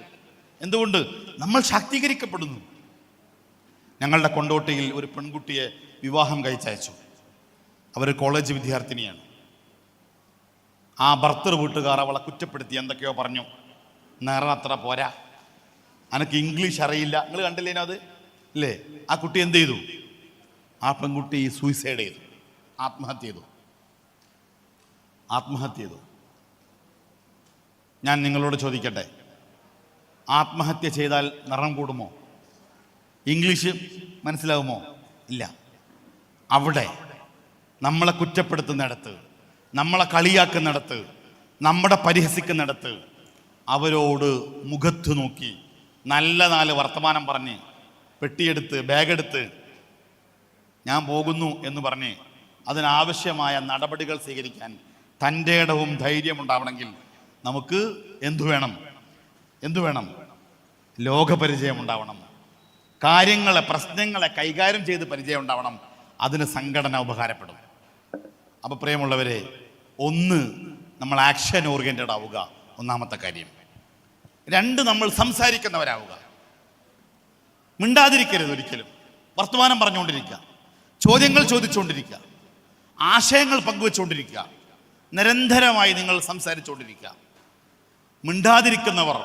എന്തുകൊണ്ട്? നമ്മൾ ശാക്തീകരിക്കപ്പെടുന്നു. ഞങ്ങളുടെ കൊണ്ടോട്ടിയിൽ ഒരു പെൺകുട്ടിയെ വിവാഹം കഴിച്ചയച്ചു. അവർ കോളേജ് വിദ്യാർത്ഥിനിയാണ്. ആ ഭർത്തൃ വീട്ടുകാർ അവളെ കുറ്റപ്പെടുത്തി, എന്തൊക്കെയോ പറഞ്ഞു. നിറം അത്ര പോരാ, അനക്ക് ഇംഗ്ലീഷ് അറിയില്ല. നിങ്ങൾ കണ്ടില്ലേനോ അത് ഇല്ലേ? ആ കുട്ടി എന്ത് ചെയ്തു? ആ പെൺകുട്ടി സൂയിസൈഡ് ചെയ്തു, ആത്മഹത്യ ചെയ്തു. ഞാൻ നിങ്ങളോട് ചോദിക്കട്ടെ, ആത്മഹത്യ ചെയ്താൽ നിറം കൂടുമോ? ഇംഗ്ലീഷ് മനസ്സിലാവുമോ? ഇല്ല. അവിടെ നമ്മളെ കുറ്റപ്പെടുത്തുന്നിടത്ത്, നമ്മളെ കളിയാക്കുന്നിടത്ത്, നമ്മളെ പരിഹസിക്കുന്നിടത്ത് അവരോട് മുഖത്ത് നോക്കി നല്ല 4 വർത്തമാനം പറഞ്ഞ് പെട്ടിയെടുത്ത് ബാഗെടുത്ത് ഞാൻ പോകുന്നു എന്ന് പറഞ്ഞ് അതിനാവശ്യമായ നടപടികൾ സ്വീകരിക്കാൻ തൻ്റെ ഇടവും ധൈര്യമുണ്ടാവണമെങ്കിൽ നമുക്ക് എന്തു വേണം? ലോകപരിചയം ഉണ്ടാവണം. കാര്യങ്ങളെ, പ്രശ്നങ്ങളെ കൈകാര്യം ചെയ്ത് പരിചയം ഉണ്ടാവണം. അതിന് സംഘടന ഉപകാരപ്പെടും. അപ്പോൾ പ്രിയമുള്ളവരെ, ഒന്ന്, നമ്മൾ ആക്ഷൻ ഓറിയൻറ്റഡ് ആവുക, ഒന്നാമത്തെ കാര്യം. 2, നമ്മൾ സംസാരിക്കുന്നവരാവുക. മിണ്ടാതിരിക്കരുത് ഒരിക്കലും. വർത്തമാനം പറഞ്ഞുകൊണ്ടിരിക്കുക, ചോദ്യങ്ങൾ ചോദിച്ചുകൊണ്ടിരിക്കുക, ആശയങ്ങൾ പങ്കുവെച്ചുകൊണ്ടിരിക്കുക, നിരന്തരമായി നിങ്ങൾ സംസാരിച്ചുകൊണ്ടിരിക്കുക. മിണ്ടാതിരിക്കുന്നവർ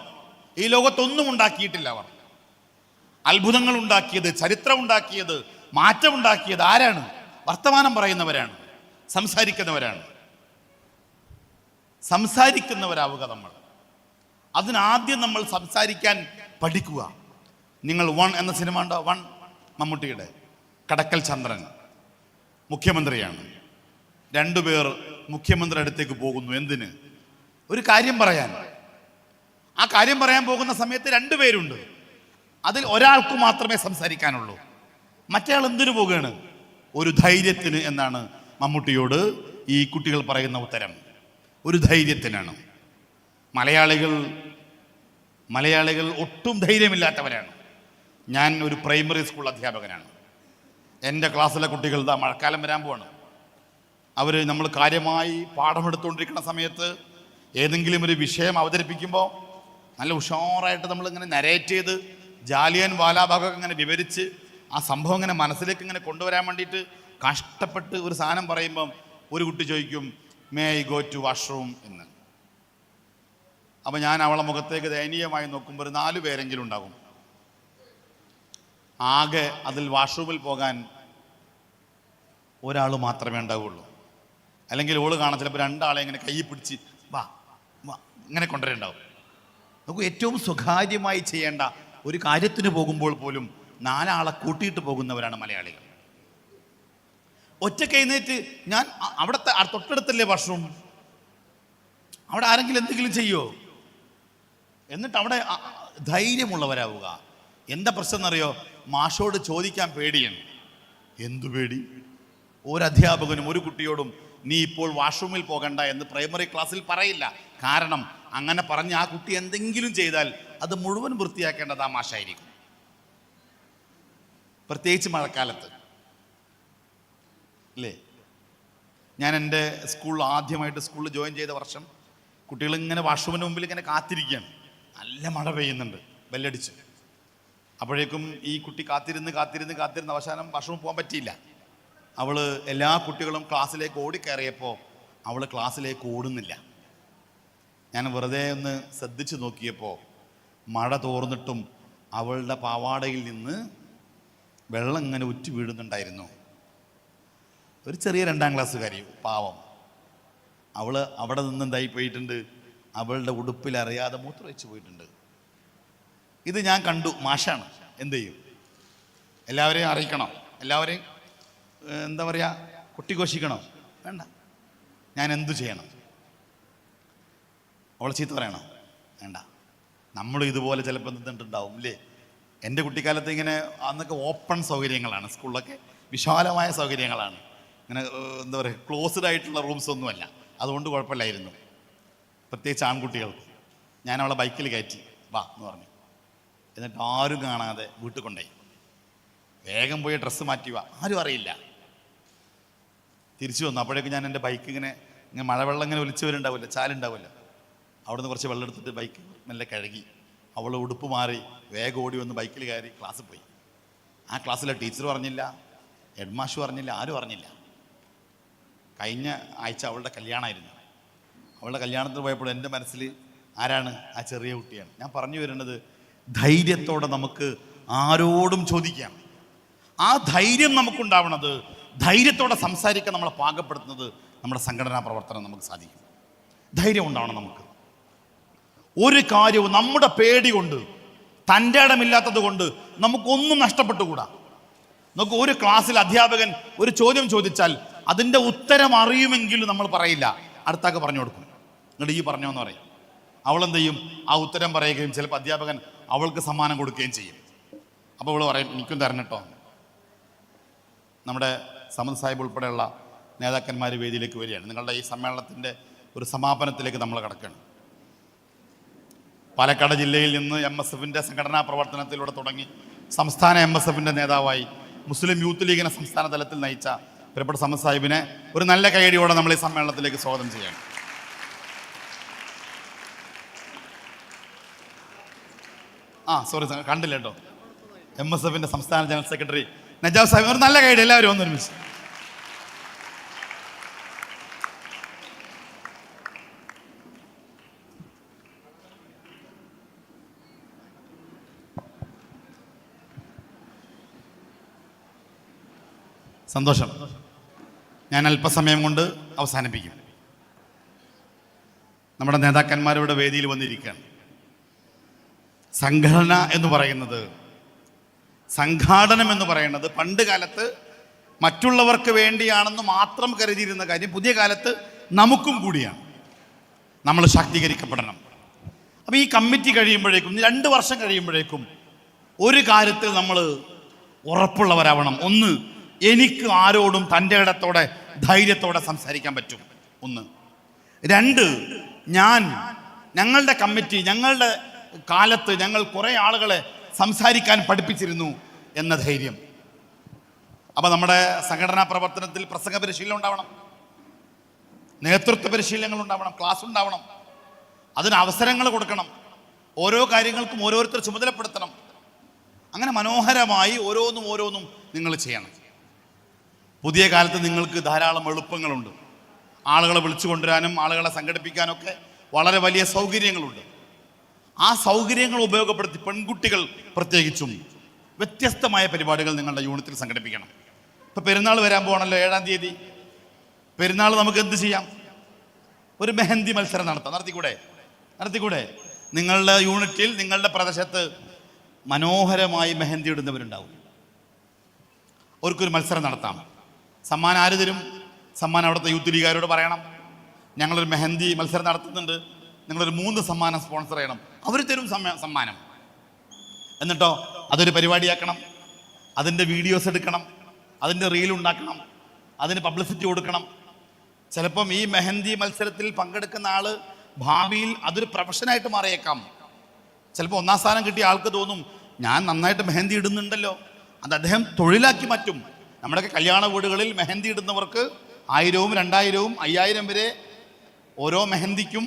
ഈ ലോകത്തൊന്നും ഉണ്ടാക്കിയിട്ടില്ല. അവർ അത്ഭുതങ്ങൾ ഉണ്ടാക്കിയത്, ചരിത്രം ഉണ്ടാക്കിയത്, മാറ്റമുണ്ടാക്കിയത് ആരാണ്? വർത്തമാനം പറയുന്നവരാണ്, സംസാരിക്കുന്നവരാവുക നമ്മൾ. അതിനാദ്യം നമ്മൾ സംസാരിക്കാൻ പഠിക്കുക. നിങ്ങൾ 1 എന്ന സിനിമ ഉണ്ടോ? 1 മമ്മൂട്ടിയുടെ. കടക്കൽ ചന്ദ്രൻ മുഖ്യമന്ത്രിയാണ്. 2 പേർ മുഖ്യമന്ത്രി അടുത്തേക്ക് പോകുന്നു. എന്തിന്? ഒരു കാര്യം പറയാൻ. ആ കാര്യം പറയാൻ പോകുന്ന സമയത്ത് 2 പേരുണ്ട്. അതിൽ ഒരാൾക്ക് മാത്രമേ സംസാരിക്കാനുള്ളൂ. മറ്റേയാൾ എന്തിനു പോകുകയാണ്? ഒരു ധൈര്യത്തിന് എന്നാണ് മമ്മൂട്ടിയോട് ഈ കുട്ടികൾ പറയുന്ന ഉത്തരം. ഒരു ധൈര്യത്തിനാണ്. മലയാളികൾ ഒട്ടും ധൈര്യമില്ലാത്തവരാണ്. ഞാൻ ഒരു പ്രൈമറി സ്കൂൾ അധ്യാപകനാണ്. എൻ്റെ ക്ലാസ്സിലെ കുട്ടികൾ മഴക്കാലം വരാൻ പോവാണ്. നമ്മൾ കാര്യമായി പാഠമെടുത്തുകൊണ്ടിരിക്കുന്ന സമയത്ത് ഏതെങ്കിലും ഒരു വിഷയം അവതരിപ്പിക്കുമ്പോൾ നല്ല ഉഷാറായിട്ട് നമ്മളിങ്ങനെ നരേറ്റ് ചെയ്ത് ജാലിയൻ വാലാബാഗൊക്കെ ഇങ്ങനെ വിവരിച്ച് ആ സംഭവം ഇങ്ങനെ മനസ്സിലേക്ക് ഇങ്ങനെ കൊണ്ടുവരാൻ വേണ്ടിയിട്ട് കഷ്ടപ്പെട്ട് ഒരു സാധനം പറയുമ്പം ഒരു കുട്ടി ചോദിക്കും, may I go to washroom എന്ന്. അപ്പം ഞാൻ അവളെ മുഖത്തേക്ക് ദയനീയമായി നോക്കുമ്പോൾ ഒരു 4 പേരെങ്കിലും ഉണ്ടാകും. ആകെ അതിൽ വാഷ്റൂമിൽ പോകാൻ ഒരാൾ മാത്രമേ ഉണ്ടാവുള്ളൂ. അല്ലെങ്കിൽ ഓള് കാണാൻ ചിലപ്പോൾ 2 ആളെ ഇങ്ങനെ കൈ പിടിച്ച് വാ ഇങ്ങനെ കൊണ്ടുവരേണ്ടാവും. നമുക്ക് ഏറ്റവും സ്വകാര്യമായി ചെയ്യേണ്ട ഒരു കാര്യത്തിന് പോകുമ്പോൾ പോലും 4 ആളെ കൂട്ടിയിട്ട് പോകുന്നവരാണ് മലയാളികൾ. ഒറ്റയ്ക്ക് എഴുന്നേറ്റ് ഞാൻ അവിടുത്തെ തൊട്ടടുത്തല്ലേ വാഷ്റൂം, അവിടെ ആരെങ്കിലും എന്തെങ്കിലും ചെയ്യോ? എന്നിട്ട് അവിടെ ധൈര്യമുള്ളവരാവുക. എന്താ പ്രശ്നം എന്നറിയോ? മാഷോട് ചോദിക്കാൻ പേടിയാണ്. എന്തു പേടി? ഒരു അധ്യാപകനും ഒരു കുട്ടിയോടും നീ ഇപ്പോൾ വാഷ്റൂമിൽ പോകണ്ട എന്ന് പ്രൈമറി ക്ലാസ്സിൽ പറയില്ല. കാരണം അങ്ങനെ പറഞ്ഞ് ആ കുട്ടി എന്തെങ്കിലും ചെയ്താൽ അത് മുഴുവൻ വൃത്തിയാക്കേണ്ടത് ആ മാഷായിരിക്കും. പ്രത്യേകിച്ച് മഴക്കാലത്ത് അല്ലേ? ഞാൻ എൻ്റെ ആദ്യമായിട്ട് സ്കൂളിൽ ജോയിൻ ചെയ്ത വർഷം കുട്ടികൾ ഇങ്ങനെ വാഷ്റൂമിന് മുമ്പിൽ ഇങ്ങനെ കാത്തിരിക്കുകയാണ്. നല്ല മഴ പെയ്യുന്നുണ്ട്, ബെല്ലടിച്ച്. അപ്പോഴേക്കും ഈ കുട്ടി കാത്തിരുന്ന് അവസാനം വാഷ്റൂമിൽ പോകാൻ പറ്റിയില്ല. എല്ലാ കുട്ടികളും ക്ലാസ്സിലേക്ക് ഓടിക്കയറിയപ്പോൾ അവൾ ക്ലാസ്സിലേക്ക് ഓടുന്നില്ല. ഞാൻ വെറുതെ ഒന്ന് ശ്രദ്ധിച്ചു നോക്കിയപ്പോൾ മഴ തോർന്നിട്ടും അവളുടെ പാവാടയിൽ നിന്ന് വെള്ളം ഇങ്ങനെ ഉറ്റി വീഴുന്നുണ്ടായിരുന്നു. ഒരു ചെറിയ 2ാം ക്ലാസ്സുകാരി പാവം. അവൾ അവിടെ നിന്ന് എന്തായി പോയിട്ടുണ്ട്? അവളുടെ ഉടുപ്പിൽ അറിയാതെ മൂത്രമൊഴിച്ച് പോയിട്ടുണ്ട്. ഇത് ഞാൻ കണ്ടു. മാഷാണ്. എന്ത് ചെയ്യും? എല്ലാവരെയും അറിയിക്കണം, എല്ലാവരെയും എന്താ പറയുക, കൊട്ടിഘോഷിക്കണോ? വേണ്ട. ഞാൻ എന്തു ചെയ്യണം? അവളെ ചീത്ത പറയണോ? വേണ്ട. നമ്മൾ ഇതുപോലെ ചിലപ്പോൾ നിന്നിട്ടുണ്ടാവും അല്ലേ? എൻ്റെ കുട്ടിക്കാലത്ത് ഇങ്ങനെ അന്നൊക്കെ ഓപ്പൺ സൗകര്യങ്ങളാണ്, സ്കൂളിലൊക്കെ വിശാലമായ സൗകര്യങ്ങളാണ്. ഇങ്ങനെ എന്താ പറയുക, ക്ലോസ്ഡ് ആയിട്ടുള്ള റൂംസ് ഒന്നുമല്ല. അതുകൊണ്ട് കുഴപ്പമില്ലായിരുന്നു. പ്രത്യേകിച്ച് ആൺകുട്ടികൾക്ക്. ഞാൻ അവളെ ബൈക്കിൽ കയറ്റി വാ എന്ന് പറഞ്ഞു. എന്നിട്ട് ആരും കാണാതെ വീട്ടിൽ കൊണ്ടുപോയി. വേഗം പോയി ഡ്രസ്സ് മാറ്റി വാ, ആരും അറിയില്ല. തിരിച്ചു വന്നു. അപ്പോഴേക്കും ഞാൻ എൻ്റെ ബൈക്ക് ഇങ്ങനെ മഴവെള്ളം ഇങ്ങനെ ഒലിച്ചു വരുന്നുണ്ടാവില്ല, ചാലുണ്ടാവില്ല. അവിടെ നിന്ന് കുറച്ച് വെള്ളം എടുത്തിട്ട് ബൈക്ക് മെല്ലെ കഴുകി അവൾ ഉടുപ്പ് മാറി വേഗം ഓടി വന്ന് ബൈക്കിൽ കയറി ക്ലാസ്സിൽ പോയി. ആ ക്ലാസ്സിലെ ടീച്ചർ പറഞ്ഞില്ല, ഹെഡ് മാഷ് പറഞ്ഞില്ല, ആരും അറിഞ്ഞില്ല. കഴിഞ്ഞ ആഴ്ച അവളുടെ കല്യാണമായിരുന്നു. അവളുടെ കല്യാണത്തിന് പോയപ്പോൾ എൻ്റെ മനസ്സിൽ ആരാണ്? ആ ചെറിയ കുട്ടിയാണ്. ഞാൻ പറഞ്ഞു വരുന്നത്, ധൈര്യത്തോടെ നമുക്ക് ആരോടും ചോദിക്കാം. ആ ധൈര്യം നമുക്കുണ്ടാവണത്, ധൈര്യത്തോടെ സംസാരിക്കാൻ നമ്മളെ പാകപ്പെടുത്തുന്നത് നമ്മുടെ സംഘടനാ പ്രവർത്തനം നമുക്ക് സാധിക്കും. ധൈര്യം ഉണ്ടാവണം നമുക്ക്. ഒരു കാര്യവും നമ്മുടെ പേടി കൊണ്ട്, തൻ്റെ ഇടമില്ലാത്തത് കൊണ്ട് നമുക്കൊന്നും നഷ്ടപ്പെട്ടുകൂടാ. നമുക്ക് ഒരു ക്ലാസ്സിൽ അധ്യാപകൻ ഒരു ചോദ്യം ചോദിച്ചാൽ അതിൻ്റെ ഉത്തരം അറിയുമെങ്കിലും നമ്മൾ പറയില്ല, അടുത്താക്ക് പറഞ്ഞു കൊടുക്കും. എന്നിട്ട് ഈ പറഞ്ഞോന്ന് പറയും. അവളെന്ത് ചെയ്യും? ആ ഉത്തരം പറയുകയും ചിലപ്പോൾ അധ്യാപകൻ അവൾക്ക് സമ്മാനം കൊടുക്കുകയും ചെയ്യും. അപ്പോൾ അവൾ പറയും, എനിക്കും തരണം കേട്ടോ. നമ്മുടെ സമദ് സാഹിബ് ഉൾപ്പെടെയുള്ള നേതാക്കന്മാർ വേദിയിലേക്ക് വരികയാണ്. നിങ്ങളുടെ ഈ സമ്മേളനത്തിൻ്റെ ഒരു സമാപനത്തിലേക്ക് നമ്മൾ കടക്കുകയാണ്. പാലക്കാട് ജില്ലയിൽ നിന്ന് MSFൻ്റെ സംഘടനാ പ്രവർത്തനത്തിലൂടെ തുടങ്ങി സംസ്ഥാന MSFൻ്റെ നേതാവായി മുസ്ലിം യൂത്ത് ലീഗിനെ സംസ്ഥാന തലത്തിൽ നയിച്ച പ്രിയപ്പെട്ട സമദ് സാഹിബിനെ ഒരു നല്ല കൈയടിയോടെ നമ്മൾ ഈ സമ്മേളനത്തിലേക്ക് സ്വാഗതം ചെയ്യണം. സോറി കണ്ടില്ല കേട്ടോ. MSFൻ്റെ സംസ്ഥാന ജനറൽ സെക്രട്ടറി നജാബ് സാഹിബ്, ഒരു നല്ല കൈയടി എല്ലാവരും ഒന്ന് ഒരുമിച്ച്. സന്തോഷം. ഞാൻ അല്പസമയം കൊണ്ട് അവസാനിപ്പിക്കും. നമ്മുടെ നേതാക്കന്മാരുടെ വേദിയിൽ വന്നിരിക്കുകയാണ്. സംഘടന എന്ന് പറയുന്നത്, സംഘാടനം എന്ന് പറയുന്നത് പണ്ട് കാലത്ത് മറ്റുള്ളവർക്ക് വേണ്ടിയാണെന്ന് മാത്രം കരുതിയിരുന്ന കാര്യം പുതിയ കാലത്ത് നമുക്കും കൂടിയാണ്. നമ്മൾ ശാക്തീകരിക്കപ്പെടണം. അപ്പോൾ ഈ കമ്മിറ്റി കഴിയുമ്പോഴേക്കും, 2 വർഷം കഴിയുമ്പോഴേക്കും ഒരു കാര്യത്തിൽ നമ്മൾ ഉറപ്പുള്ളവരാവണം. ഒന്ന്, എനിക്ക് ആരോടും തൻ്റെ ഇടത്തോടെ ധൈര്യത്തോടെ സംസാരിക്കാൻ പറ്റും. 1. 2, ഞങ്ങളുടെ കമ്മിറ്റി, ഞങ്ങളുടെ കാലത്ത് ഞങ്ങൾ കുറേ ആളുകളെ സംസാരിക്കാൻ പഠിപ്പിച്ചിരുന്നു എന്ന ധൈര്യം. അപ്പോൾ നമ്മുടെ സംഘടനാ പ്രവർത്തനത്തിൽ പ്രസംഗ പരിശീലനം ഉണ്ടാവണം, നേതൃത്വ പരിശീലനങ്ങൾ ഉണ്ടാവണം, ക്ലാസ് ഉണ്ടാവണം, അതിന് അവസരങ്ങൾ കൊടുക്കണം, ഓരോ കാര്യങ്ങൾക്കും ഓരോരുത്തർ ചുമതലപ്പെടുത്തണം. അങ്ങനെ മനോഹരമായി ഓരോന്നും നിങ്ങൾ ചെയ്യണം. പുതിയ കാലത്ത് നിങ്ങൾക്ക് ധാരാളം എളുപ്പങ്ങളുണ്ട്. ആളുകളെ വിളിച്ചു കൊണ്ടുവരാനും ആളുകളെ സംഘടിപ്പിക്കാനൊക്കെ വളരെ വലിയ സൗകര്യങ്ങളുണ്ട്. ആ സൗകര്യങ്ങൾ ഉപയോഗപ്പെടുത്തി പെൺകുട്ടികൾ പ്രത്യേകിച്ചും വ്യത്യസ്തമായ പരിപാടികൾ നിങ്ങളുടെ യൂണിറ്റിൽ സംഘടിപ്പിക്കണം. ഇപ്പോൾ പെരുന്നാൾ വരാൻ പോകണല്ലോ, 7-ാം തീയതി പെരുന്നാൾ. നമുക്ക് എന്ത് ചെയ്യാം? ഒരു മെഹന്തി മത്സരം നടത്തിക്കൂടെ? നിങ്ങളുടെ യൂണിറ്റിൽ, നിങ്ങളുടെ പ്രദേശത്ത് മനോഹരമായി മെഹന്തി ഇടുന്നവരുണ്ടാവും. അവർക്കൊരു മത്സരം നടത്താം. സമ്മാനം ആര് തരും? സമ്മാനം അവിടുത്തെ യൂത്ത് ലീഗുകാരോട് പറയണം, ഞങ്ങളൊരു മെഹന്തി മത്സരം നടത്തുന്നുണ്ട്, നിങ്ങളൊരു 3 സമ്മാനം സ്പോൺസർ ചെയ്യണം. അവർ തരും സമ്മാനം. എന്നിട്ടോ അതൊരു പരിപാടിയാക്കണം, അതിൻ്റെ വീഡിയോസ് എടുക്കണം, അതിൻ്റെ റീൽ ഉണ്ടാക്കണം, അതിന് പബ്ലിസിറ്റി കൊടുക്കണം. ചിലപ്പം ഈ മെഹന്തി മത്സരത്തിൽ പങ്കെടുക്കുന്ന ആൾ ഭാവിയിൽ അതൊരു പ്രൊഫഷനായിട്ട് മാറിയേക്കാം. ചിലപ്പോൾ 1ാം സ്ഥാനം കിട്ടിയ ആൾക്ക് തോന്നും, ഞാൻ നന്നായിട്ട് മെഹന്തി ഇടുന്നുണ്ടല്ലോ, അത് അദ്ദേഹം തൊഴിലാക്കി മാറ്റും. നമ്മുടെയൊക്കെ കല്യാണ വീടുകളിൽ മെഹന്തി ഇടുന്നവർക്ക് 1000, 2000, 5000 വരെ ഓരോ മെഹന്തിക്കും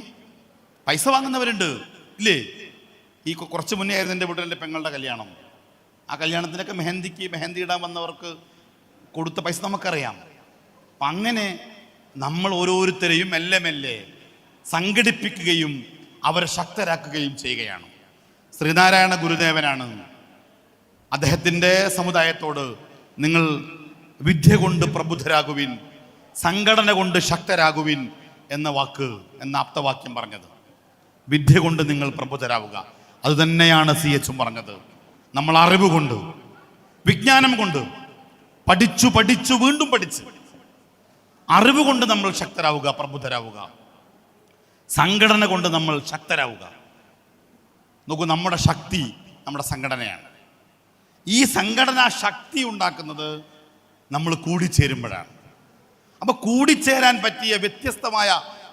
പൈസ വാങ്ങുന്നവരുണ്ട്, ഇല്ലേ? ഈ കുറച്ച് മുന്നേ ആയിരുന്നു എൻ്റെ വീട്ടിൽ എൻ്റെ പെങ്ങളുടെ കല്യാണം. ആ കല്യാണത്തിനൊക്കെ മെഹന്തി ഇടാൻ വന്നവർക്ക് കൊടുത്ത പൈസ നമുക്കറിയാം. അപ്പം അങ്ങനെ നമ്മൾ ഓരോരുത്തരെയും മെല്ലെ സംഘടിപ്പിക്കുകയും അവരെ ശക്തരാക്കുകയും ചെയ്യുകയാണ്. ശ്രീനാരായണ ഗുരുദേവനാണ് അദ്ദേഹത്തിൻ്റെ സമുദായത്തോട് നിങ്ങൾ വിദ്യ കൊണ്ട് പ്രബുദ്ധരാകുവിൻ, സംഘടന കൊണ്ട് ശക്തരാകുവിൻ എന്ന ആപ്തവാക്യം പറഞ്ഞത്. വിദ്യ കൊണ്ട് നിങ്ങൾ പ്രബുദ്ധരാവുക. അതുതന്നെയാണ് CH പറഞ്ഞത്. നമ്മൾ അറിവ് കൊണ്ട്, വിജ്ഞാനം കൊണ്ട്, പഠിച്ചു വീണ്ടും പഠിച്ച് അറിവ് കൊണ്ട് നമ്മൾ ശക്തരാവുക, പ്രബുദ്ധരാവുക. സംഘടന കൊണ്ട് നമ്മൾ ശക്തരാവുക. നോക്കൂ, നമ്മുടെ ശക്തി നമ്മുടെ സംഘടനയാണ്. ഈ സംഘടനാ ശക്തി ഉണ്ടാക്കുന്നത് നമ്മൾ കൂടിച്ചേരുമ്പോഴാണ്. അപ്പോൾ കൂടിച്ചേരാൻ പറ്റിയ വ്യത്യസ്തമായ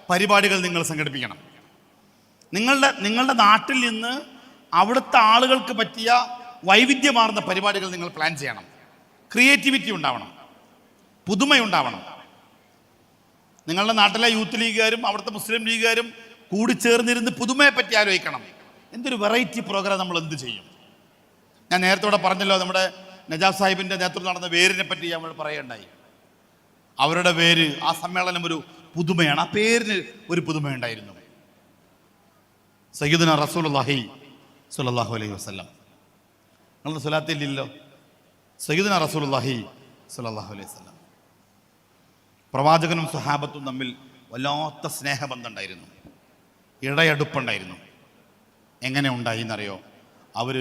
പരിപാടികൾ നിങ്ങൾ സംഘടിപ്പിക്കണം. നിങ്ങളുടെ നാട്ടിൽ നിന്ന് അവിടുത്തെ ആളുകൾക്ക് പറ്റിയ വൈവിധ്യമാർന്ന പരിപാടികൾ നിങ്ങൾ പ്ലാൻ ചെയ്യണം. ക്രിയേറ്റിവിറ്റി ഉണ്ടാവണം, പുതുമയുണ്ടാവണം. നിങ്ങളുടെ നാട്ടിലെ യൂത്ത് ലീഗുകാരും അവിടുത്തെ മുസ്ലിം ലീഗുകാരും കൂടി ചേർന്നിരുന്ന് പുതുമയെ പറ്റി ആലോചിക്കണം. എന്തൊരു വെറൈറ്റി പ്രോഗ്രാം നമ്മൾ എന്ത് ചെയ്യും? ഞാൻ നേരത്തെ പറഞ്ഞല്ലോ, നമ്മുടെ നജാഫ് സാഹിബിൻ്റെ നേതൃത്വം നടന്ന വേരിനെ പറ്റി നമ്മൾ പറയുകയുണ്ടായി. അവരുടെ പേര്, ആ സമ്മേളനം ഒരു പുതുമയാണ്. ആ പേരിന് ഒരു പുതുമയുണ്ടായിരുന്നു. സയ്യിദുനാ റസൂലുള്ളാഹി സ്വല്ലല്ലാഹു അലൈഹി വസല്ലം. നിങ്ങളുടെ സ്വലാത്തില്ലല്ലോ, സയ്യിദുനാ റസൂലുള്ളാഹി സ്വല്ലല്ലാഹു അലൈഹി വസല്ലം. പ്രവാചകനും സ്വഹാബത്തും തമ്മിൽ വല്ലാത്ത സ്നേഹബന്ധം ഉണ്ടായിരുന്നു, ഇടയടുപ്പുണ്ടായിരുന്നു. എങ്ങനെ ഉണ്ടായി എന്നറിയോ? അവർ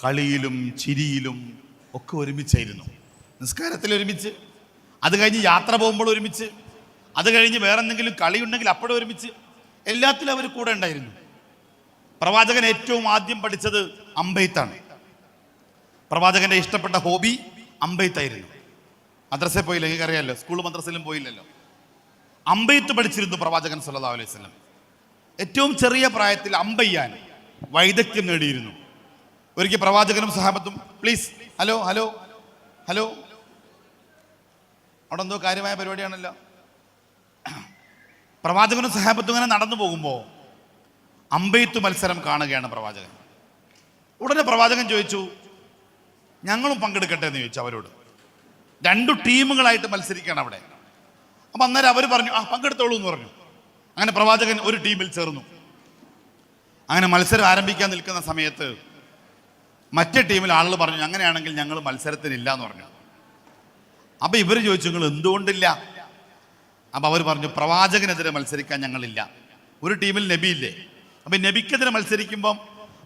കളിയിലും ചിരിയിലും ഒക്കെ ഒരുമിച്ചായിരുന്നു. നിസ്കാരത്തിൽ ഒരുമിച്ച്, അത് കഴിഞ്ഞ് യാത്ര പോകുമ്പോൾ ഒരുമിച്ച്, അത് കഴിഞ്ഞ് വേറെ എന്തെങ്കിലും കളി ഉണ്ടെങ്കിൽ അപ്പോഴും ഒരുമിച്ച്, എല്ലാത്തിലും അവർ കൂടെ ഉണ്ടായിരുന്നു. പ്രവാചകൻ ഏറ്റവും ആദ്യം പഠിച്ചത് അമ്പെയ്ത്താണ്. പ്രവാചകന്റെ ഇഷ്ടപ്പെട്ട ഹോബി അമ്പെയ്ത്തായിരുന്നു. മദ്രസയിൽ പോയില്ല, നിങ്ങൾക്ക് അറിയാമല്ലോ, സ്കൂൾ മദ്രസയിലും പോയില്ലല്ലോ. അമ്പെയ്ത്ത് പഠിച്ചിരുന്നു പ്രവാചകൻ സല്ലല്ലാഹു അലൈഹി വസല്ലം. ഏറ്റവും ചെറിയ പ്രായത്തിൽ അമ്പെയ്യാൻ വൈദഗ്ധ്യം നേടിയിരുന്നു. ഒരിക്കൽ പ്രവാചകനും സഹാബത്തും, പ്ലീസ്, ഹലോ ഹലോ ഹലോ, അവിടെ എന്തോ കാര്യമായ പരിപാടിയാണല്ലോ. പ്രവാചകനും സഹാബത്തും ഇങ്ങനെ നടന്നു പോകുമ്പോൾ അമ്പെയ്ത്ത് മത്സരം കാണുകയാണ് പ്രവാചകൻ. ഉടനെ പ്രവാചകൻ ചോദിച്ചു, ഞങ്ങളും പങ്കെടുക്കട്ടെ എന്ന് ചോദിച്ചു അവരോട്. 2 ടീമുകളായിട്ട് മത്സരിക്കുകയാണ് അവിടെ. അപ്പം അന്നേരം അവർ പറഞ്ഞു, പങ്കെടുത്തോളൂ എന്ന് പറഞ്ഞു. അങ്ങനെ പ്രവാചകൻ ഒരു ടീമിൽ ചേർന്നു. അങ്ങനെ മത്സരം ആരംഭിക്കാൻ നിൽക്കുന്ന സമയത്ത് മറ്റേ ടീമിൽ ആളുകൾ പറഞ്ഞു, അങ്ങനെയാണെങ്കിൽ ഞങ്ങൾ മത്സരത്തിനില്ല എന്ന് പറഞ്ഞു. അപ്പം ഇവർ ചോദിച്ചു, നിങ്ങൾ എന്തുകൊണ്ടില്ല? അപ്പം അവർ പറഞ്ഞു, പ്രവാചകനെതിരെ മത്സരിക്കാൻ ഞങ്ങളില്ല. ഒരു ടീമിൽ നബി ഇല്ലേ, അപ്പം നബിക്കെതിരെ മത്സരിക്കുമ്പം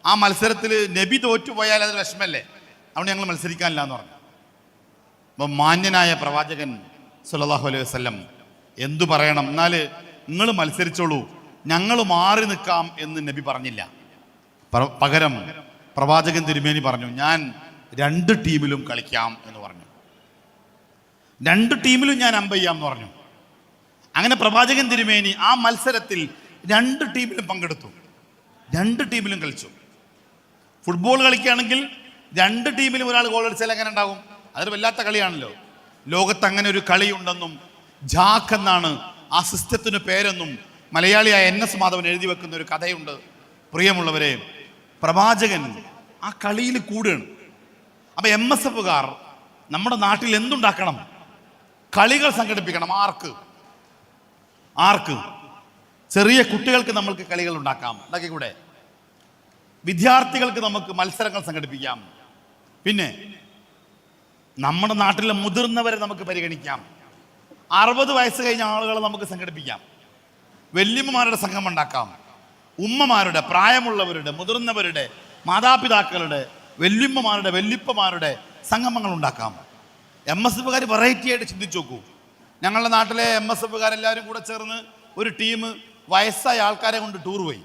ആ മത്സരത്തിൽ നബി തോറ്റുപോയാൽ അത് വിഷമല്ലേ, അവിടെ ഞങ്ങൾ മത്സരിക്കാനില്ല എന്ന് പറഞ്ഞു. അപ്പം മാന്യനായ പ്രവാചകൻ സല്ലല്ലാഹു അലൈഹി വസല്ലം എന്തു പറയണം, എന്നാൽ നിങ്ങൾ മത്സരിച്ചോളൂ, ഞങ്ങൾ മാറി നിൽക്കാം എന്ന് നബി പറഞ്ഞില്ല. പകരം പ്രവാചകൻ തിരുമേനി പറഞ്ഞു, ഞാൻ 2 ടീമിലും കളിക്കാം എന്ന് പറഞ്ഞു. 2 ടീമിലും ഞാൻ അമ്പെയ്യാം എന്ന് പറഞ്ഞു. അങ്ങനെ പ്രവാചകൻ തിരുമേനി ആ മത്സരത്തിൽ 2 ടീമിലും പങ്കെടുത്തു, 2 ടീമിലും കളിച്ചു. ഫുട്ബോൾ കളിക്കുകയാണെങ്കിൽ 2 ടീമിലും ഒരാൾ ഗോൾ അടിച്ചാൽ എങ്ങനെ ഉണ്ടാകും? അതൊരു വല്ലാത്ത കളിയാണല്ലോ. ലോകത്ത് അങ്ങനെ ഒരു കളിയുണ്ടെന്നും ജാക്ക് എന്നാണ് ആ സിസ്റ്റത്തിന് പേരെന്നും മലയാളിയായ NS മാധവൻ എഴുതി വെക്കുന്ന ഒരു കഥയുണ്ട്. പ്രിയമുള്ളവരെ, പ്രവാചകൻ ആ കളിയിൽ കൂടുകയാണ്. അപ്പം MSFകാർ നമ്മുടെ നാട്ടിൽ എന്തുണ്ടാക്കണം? കളികൾ സംഘടിപ്പിക്കണം. ആർക്ക്? ചെറിയ കുട്ടികൾക്ക് നമ്മൾക്ക് കളികൾ ഉണ്ടാക്കാം, ഉണ്ടാക്കിക്കൂടെ? വിദ്യാർത്ഥികൾക്ക് നമുക്ക് മത്സരങ്ങൾ സംഘടിപ്പിക്കാം. പിന്നെ നമ്മുടെ നാട്ടിലെ മുതിർന്നവരെ നമുക്ക് പരിഗണിക്കാം. 60 വയസ്സ് കഴിഞ്ഞ ആളുകളെ നമുക്ക് സംഘടിപ്പിക്കാം. വല്യമ്മമാരുടെ സംഘം ഉണ്ടാക്കാം. ഉമ്മമാരുടെ, പ്രായമുള്ളവരുടെ, മുതിർന്നവരുടെ, മാതാപിതാക്കളുടെ, വല്യമ്മമാരുടെ, വല്യപ്പമാരുടെ സംഗമങ്ങൾ ഉണ്ടാക്കാം. MSFകാർ വെറൈറ്റി ആയിട്ട് ചിന്തിച്ചു നോക്കൂ. ഞങ്ങളുടെ നാട്ടിലെ MSFകാരെല്ലാവരും കൂടെ ചേർന്ന് ഒരു ടീം വയസ്സായ ആൾക്കാരെ കൊണ്ട് ടൂർ പോയി.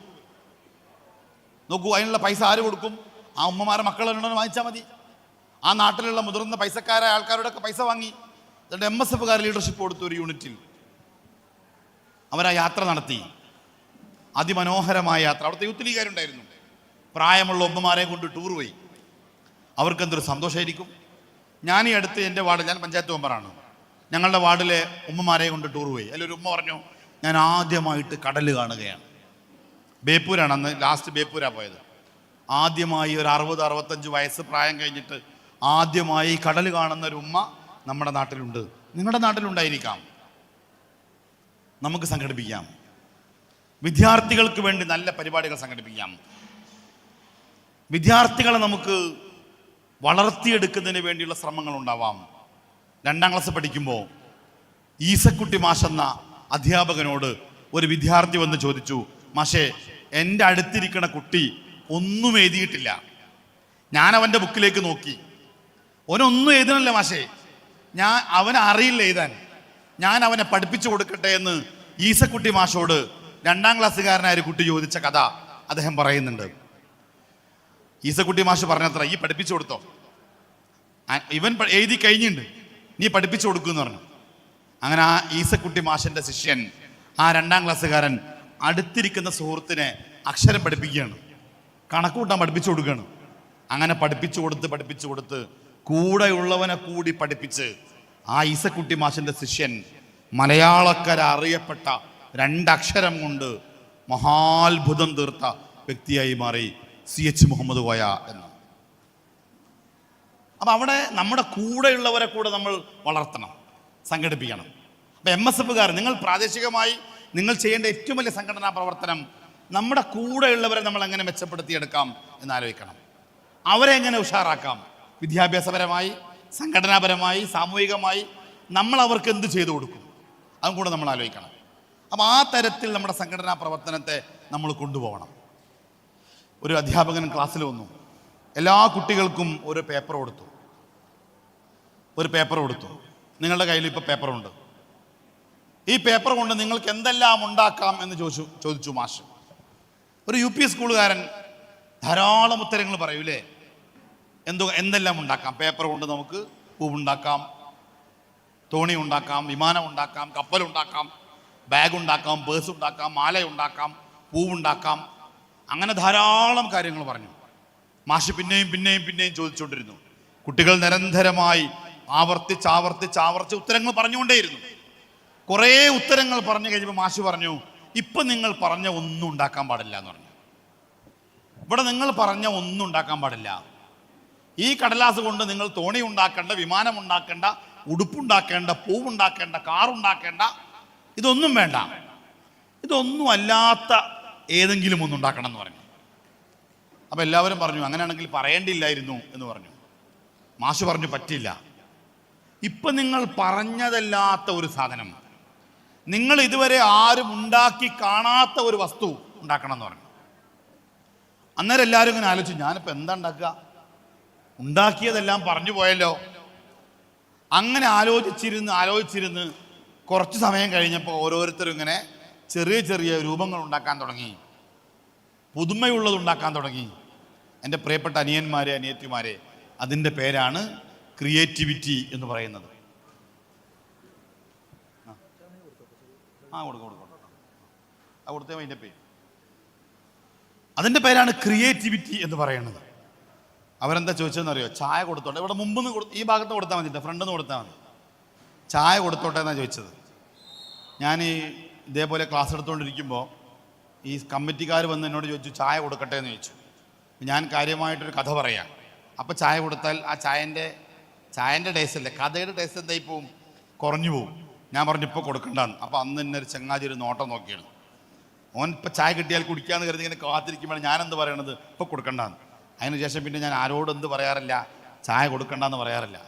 നോക്കൂ, അതിനുള്ള പൈസ ആര് കൊടുക്കും? ആ ഉമ്മമാരെ മക്കളുണ്ടെന്ന് വാങ്ങിച്ചാൽ മതി. ആ നാട്ടിലുള്ള മുതിർന്ന പൈസക്കാരായ ആൾക്കാരുടെ ഒക്കെ പൈസ വാങ്ങി എന്നിട്ട് MSFകാർ ലീഡർഷിപ്പ് കൊടുത്തു. ഒരു യൂണിറ്റിൽ അവരാ യാത്ര നടത്തി. അതിമനോഹരമായ യാത്ര. അവിടുത്തെ യൂത്ത് ലീഗുകാരുണ്ടായിരുന്നു. പ്രായമുള്ള ഉമ്മമാരെ കൊണ്ട് ടൂർ പോയി. അവർക്കെന്തൊരു സന്തോഷമായിരിക്കും. ഞാൻ ഈ അടുത്ത് എൻ്റെ വാർഡിൽ, ഞാൻ പഞ്ചായത്ത് മെമ്പറാണ്, ഞങ്ങളുടെ വാർഡിലെ ഉമ്മമാരെ കൊണ്ട് ടൂർ പോയി. അതിലൊരു ഉമ്മ പറഞ്ഞു, ഞാൻ ആദ്യമായിട്ട് കടൽ കാണുകയാണ്. ബേപ്പൂരാണ്, അന്ന് ലാസ്റ്റ് ബേപ്പൂരാണ് പോയത്. ആദ്യമായി ഒരു 60-65 വയസ്സ് പ്രായം കഴിഞ്ഞിട്ട് ആദ്യമായി കടൽ കാണുന്ന ഒരു ഉമ്മ നമ്മുടെ നാട്ടിലുണ്ട്. നിങ്ങളുടെ നാട്ടിലുണ്ടായിരിക്കാം. നമുക്ക് സംഘടിപ്പിക്കാം. വിദ്യാർത്ഥികൾക്ക് വേണ്ടി നല്ല പരിപാടികൾ സംഘടിപ്പിക്കാം. വിദ്യാർത്ഥികളെ നമുക്ക് വളർത്തിയെടുക്കുന്നതിന് വേണ്ടിയുള്ള ശ്രമങ്ങൾ ഉണ്ടാവാം. 2ാം ക്ലാസ് പഠിക്കുമ്പോൾ ഈസക്കുട്ടി മാഷെന്ന അധ്യാപകനോട് ഒരു വിദ്യാർത്ഥി വന്ന് ചോദിച്ചു, മാഷേ, എൻ്റെ അടുത്തിരിക്കുന്ന കുട്ടി ഒന്നും എഴുതിയിട്ടില്ല. ഞാൻ അവൻ്റെ ബുക്കിലേക്ക് നോക്കി, അവനൊന്നും എഴുതണല്ല മാഷേ, അവനെ അറിയില്ല എഴുതാൻ, ഞാൻ അവനെ പഠിപ്പിച്ചു കൊടുക്കട്ടെ എന്ന് ഈസക്കുട്ടി മാഷോട് 2ാം ക്ലാസ്സുകാരനായ ഒരു കുട്ടി ചോദിച്ച കഥ അദ്ദേഹം പറയുന്നുണ്ട്. ഈസക്കുട്ടി മാഷ് പറഞ്ഞത്ര, ഈ പഠിപ്പിച്ചു കൊടുത്തോ, ഇവൻ എഴുതി കഴിഞ്ഞിട്ടുണ്ട്, നീ പഠിപ്പിച്ചു കൊടുക്കുമെന്ന് പറഞ്ഞു. അങ്ങനെ ആ ഈസക്കുട്ടി മാഷിൻ്റെ ശിഷ്യൻ, ആ 2ാം ക്ലാസ്സുകാരൻ അടുത്തിരിക്കുന്ന സുഹൃത്തിനെ അക്ഷരം പഠിപ്പിക്കുകയാണ്, കണക്ക് കൂട്ടാൻ പഠിപ്പിച്ചു കൊടുക്കുകയാണ്. അങ്ങനെ പഠിപ്പിച്ചു കൊടുത്ത് കൂടെയുള്ളവനെ കൂടി പഠിപ്പിച്ച് ആ ഈസക്കുട്ടി മാഷിൻ്റെ ശിഷ്യൻ മലയാളക്കര അറിയപ്പെട്ട 2 അക്ഷരം കൊണ്ട് മഹാത്ഭുതം തീർത്ത വ്യക്തിയായി മാറി CH മുഹമ്മദ് കോയ എന്ന്. അപ്പം അവിടെ നമ്മുടെ കൂടെയുള്ളവരെ കൂടെ നമ്മൾ വളർത്തണം, സംഘടിപ്പിക്കണം. അപ്പം MSFകാർ, നിങ്ങൾ പ്രാദേശികമായി നിങ്ങൾ ചെയ്യേണ്ട ഏറ്റവും വലിയ സംഘടനാ പ്രവർത്തനം നമ്മുടെ കൂടെയുള്ളവരെ നമ്മൾ എങ്ങനെ മെച്ചപ്പെടുത്തിയെടുക്കാം എന്നാലോചിക്കണം. അവരെ എങ്ങനെ ഉഷാറാക്കാം, വിദ്യാഭ്യാസപരമായി, സംഘടനാപരമായി, സാമൂഹികമായി നമ്മൾ അവർക്ക് എന്ത് ചെയ്തു കൊടുക്കും, അതും കൂടെ നമ്മൾ ആലോചിക്കണം. അപ്പം ആ തരത്തിൽ നമ്മുടെ സംഘടനാ പ്രവർത്തനത്തെ നമ്മൾ കൊണ്ടുപോകണം. ഒരു അധ്യാപകൻ ക്ലാസ്സിൽ വന്നു, എല്ലാ കുട്ടികൾക്കും ഒരു പേപ്പർ കൊടുത്തു. നിങ്ങളുടെ കയ്യിൽ ഇപ്പോൾ പേപ്പറുണ്ട്, ഈ പേപ്പർ കൊണ്ട് നിങ്ങൾക്ക് എന്തെല്ലാം ഉണ്ടാക്കാം എന്ന് ചോദിച്ചു മാഷ്. ഒരു UP സ്കൂളുകാരൻ ധാരാളം ഉത്തരങ്ങൾ പറയൂലേ, എന്തെല്ലാം ഉണ്ടാക്കാം. പേപ്പർ കൊണ്ട് നമുക്ക് പൂവുണ്ടാക്കാം, തോണി ഉണ്ടാക്കാം, വിമാനം ഉണ്ടാക്കാം, കപ്പലുണ്ടാക്കാം, ബാഗ് ഉണ്ടാക്കാം, പേഴ്സ് ഉണ്ടാക്കാം, മാല ഉണ്ടാക്കാം, പൂവുണ്ടാക്കാം. അങ്ങനെ ധാരാളം കാര്യങ്ങൾ പറഞ്ഞു. മാഷ് പിന്നെയും ചോദിച്ചുകൊണ്ടിരുന്നു. കുട്ടികൾ നിരന്തരമായി ആവർത്തിച്ച് ഉത്തരങ്ങൾ പറഞ്ഞുകൊണ്ടേയിരുന്നു. കുറേ ഉത്തരങ്ങൾ പറഞ്ഞു കഴിഞ്ഞപ്പോൾ മാഷ് പറഞ്ഞു, ഇപ്പം നിങ്ങൾ പറഞ്ഞ ഒന്നും ഉണ്ടാക്കാൻ പാടില്ല എന്ന് പറഞ്ഞു. ഇവിടെ നിങ്ങൾ പറഞ്ഞ ഒന്നും ഉണ്ടാക്കാൻ പാടില്ല. ഈ കടലാസ് കൊണ്ട് നിങ്ങൾ തോണി ഉണ്ടാക്കേണ്ട, വിമാനം ഉണ്ടാക്കേണ്ട, ഉടുപ്പുണ്ടാക്കേണ്ട, പൂവുണ്ടാക്കേണ്ട, കാറുണ്ടാക്കേണ്ട, ഇതൊന്നും വേണ്ട. ഇതൊന്നും അല്ലാത്ത ഏതെങ്കിലും ഒന്നുണ്ടാക്കണം എന്ന് പറഞ്ഞു. അപ്പം എല്ലാവരും പറഞ്ഞു, അങ്ങനെയാണെങ്കിൽ പറയേണ്ടില്ലായിരുന്നു എന്ന് പറഞ്ഞു. മാഷ് പറഞ്ഞു, പറ്റില്ല. ഇപ്പം നിങ്ങൾ പറഞ്ഞതല്ലാത്ത ഒരു സാധനം, നിങ്ങൾ ഇതുവരെ ആരും ഉണ്ടാക്കി കാണാത്ത ഒരു വസ്തു ഉണ്ടാക്കണം എന്ന് പറഞ്ഞു. അന്നേരം എല്ലാവരും ഇങ്ങനെ ആലോചിച്ചു, ഞാനിപ്പോൾ എന്താ ഉണ്ടാക്കുക, ഉണ്ടാക്കിയതെല്ലാം പറഞ്ഞു പോയല്ലോ. അങ്ങനെ ആലോചിച്ചിരുന്ന് കുറച്ച് സമയം കഴിഞ്ഞപ്പോൾ ഓരോരുത്തരും ഇങ്ങനെ ചെറിയ രൂപങ്ങൾ ഉണ്ടാക്കാൻ തുടങ്ങി, പുതുമയുള്ളത് ഉണ്ടാക്കാൻ തുടങ്ങി. എൻ്റെ പ്രിയപ്പെട്ട അനിയന്മാരെ, അനിയത്തിമാരെ, അതിൻ്റെ പേരാണ് ക്രിയേറ്റിവിറ്റി എന്ന് പറയുന്നത്. അതിൻ്റെ പേരാണ് ക്രിയേറ്റിവിറ്റി എന്ന് പറയുന്നത്. അവരെന്താ ചോദിച്ചതെന്ന് അറിയോ? ചായ കൊടുത്തോട്ടെ, ഇവിടെ മുമ്പ് ഈ ഭാഗത്ത് കൊടുത്താൽ മതി, ഫ്രണ്ടിൽ നിന്ന് കൊടുത്താൽ മതി, ചായ കൊടുത്തോട്ടെ എന്നാണ് ചോദിച്ചത്. ഞാൻ ഇതേപോലെ ക്ലാസ് എടുത്തുകൊണ്ടിരിക്കുമ്പോൾ ഈ കമ്മിറ്റിക്കാർ വന്ന് എന്നോട് ചോദിച്ചു, ചായ കൊടുക്കട്ടെ എന്ന് ചോദിച്ചു. ഞാൻ കാര്യമായിട്ടൊരു കഥ പറയാം. അപ്പോൾ ചായ കൊടുത്താൽ ആ ചായൻ്റെ ടേസ്റ്റ് അല്ലേ, കഥയുടെ ടേസ്റ്റ് എന്തായി പോവും, കുറഞ്ഞു പോവും. ഞാൻ പറഞ്ഞു ഇപ്പോൾ കൊടുക്കണ്ടെന്ന്. അപ്പോൾ അന്ന് തന്നെ ഒരു ചങ്ങാതി ഒരു നോട്ടം നോക്കിയാണ്. ഓൻ ഇപ്പം ചായ കിട്ടിയാൽ കുടിക്കാമെന്ന് കരുതി ഇങ്ങനെ കാത്തിരിക്കുമ്പോൾ ഞാനെന്ത് പറയണത്, ഇപ്പോൾ കൊടുക്കണ്ടെന്ന്. അതിനുശേഷം പിന്നെ ഞാൻ ആരോടും എന്ത് പറയാറില്ല, ചായ കൊടുക്കണ്ടെന്ന് പറയാറില്ല.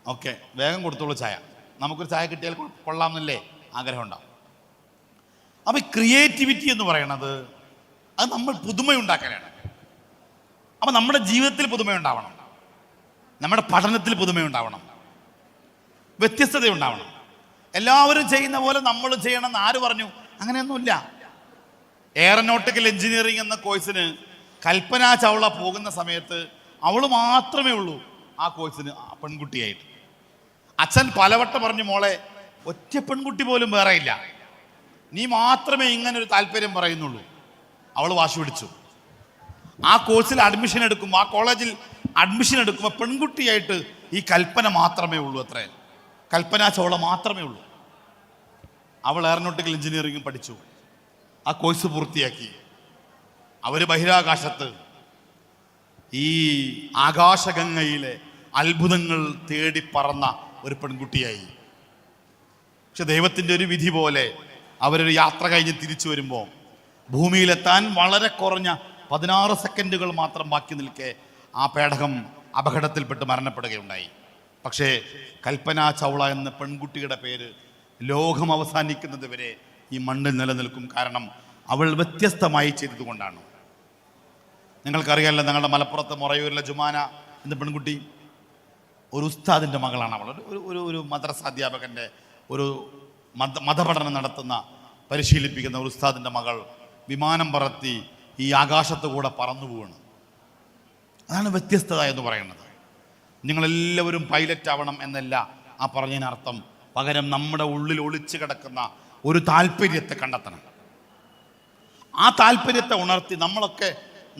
ഓക്കെ, വേഗം കൊടുത്തോളൂ ചായ, നമുക്കൊരു ചായ കിട്ടിയാൽ കൊള്ളാമെന്നല്ലേ ആഗ്രഹം ഉണ്ടാവും. അപ്പോൾ ഈ ക്രിയേറ്റിവിറ്റി എന്ന് പറയുന്നത് അത് നമ്മൾ പുതുമയുണ്ടാക്കാനാണ്. അപ്പം നമ്മുടെ ജീവിതത്തിൽ പുതുമയുണ്ടാവണം, നമ്മുടെ പഠനത്തിൽ പുതുമയുണ്ടാവണം, വ്യത്യസ്തത ഉണ്ടാവണം. എല്ലാവരും ചെയ്യുന്ന പോലെ നമ്മളും ചെയ്യണമെന്ന് ആര് പറഞ്ഞു? അങ്ങനെയൊന്നുമില്ല. എയറോനോട്ടിക്കൽ എഞ്ചിനീയറിംഗ് എന്ന കോഴ്സിന് കൽപ്പന ചൗള പോകുന്ന സമയത്ത് അവൾ മാത്രമേ ഉള്ളൂ ആ കോഴ്സിന് പെൺകുട്ടിയായിട്ട്. അച്ഛൻ പലവട്ടം പറഞ്ഞു, മോളെ ഒറ്റ പെൺകുട്ടി പോലും വേറെ ഇല്ല, നീ മാത്രമേ ഇങ്ങനൊരു താല്പര്യം പറയുന്നുള്ളൂ. അവൾ വാശി പിടിച്ചു. ആ കോഴ്സിൽ അഡ്മിഷൻ എടുക്കുമ്പോൾ, ആ കോളേജിൽ അഡ്മിഷൻ എടുക്കുമ്പോൾ പെൺകുട്ടിയായിട്ട് ഈ കൽപ്പന മാത്രമേ ഉള്ളൂ, അത്രേ, കൽപ്പന ചൗള മാത്രമേ ഉള്ളൂ. അവൾ എയറോനോട്ടിക്കൽ എഞ്ചിനീയറിംഗ് പഠിച്ചു, ആ കോഴ്സ് പൂർത്തിയാക്കി. അവർ ബഹിരാകാശത്ത് ഈ ആകാശഗംഗയിലെ അത്ഭുതങ്ങൾ തേടി പറന്ന ഒരു പെൺകുട്ടിയായി. പക്ഷെ ദൈവത്തിൻ്റെ ഒരു വിധി പോലെ അവരൊരു യാത്ര കഴിഞ്ഞ് തിരിച്ചു വരുമ്പോൾ ഭൂമിയിലെത്താൻ വളരെ കുറഞ്ഞ 16 സെക്കൻഡുകൾ മാത്രം ബാക്കി നിൽക്കെ ആ പേടകം അപകടത്തിൽപ്പെട്ട് മരണപ്പെടുകയുണ്ടായി. പക്ഷേ കൽപ്പന ചൗള എന്ന പെൺകുട്ടിയുടെ പേര് ലോകം അവസാനിക്കുന്നത് വരെ ഈ മണ്ണിൽ നിലനിൽക്കും. കാരണം അവൾ വ്യത്യസ്തമായി ചെയ്തതുകൊണ്ടാണ്. നിങ്ങൾക്കറിയാമല്ലോ, ഞങ്ങളുടെ മലപ്പുറത്ത് മൊറയൂരിലെ ജുമാന എന്ന പെൺകുട്ടി ഒരു ഉസ്താദിൻ്റെ മകളാണ്. അവൾ ഒരു മദ്രസ അധ്യാപകൻ്റെ ഒരു മതപഠനം നടത്തുന്ന, പരിശീലിപ്പിക്കുന്ന ഒരു ഉസ്താദിൻ്റെ മകൾ വിമാനം പറത്തി ഈ ആകാശത്ത് കൂടെ പറന്നു പോവുകയാണ്. അതാണ് വ്യത്യസ്തത എന്ന് പറയുന്നത്. നിങ്ങളെല്ലാവരും പൈലറ്റ് ആവണം എന്നല്ല ആ പറഞ്ഞതിനർത്ഥം. പകരം നമ്മുടെ ഉള്ളിൽ ഒളിച്ചു കിടക്കുന്ന ഒരു താല്പര്യത്തെ കണ്ടെത്തണം. ആ താല്പര്യത്തെ ഉണർത്തി നമ്മളൊക്കെ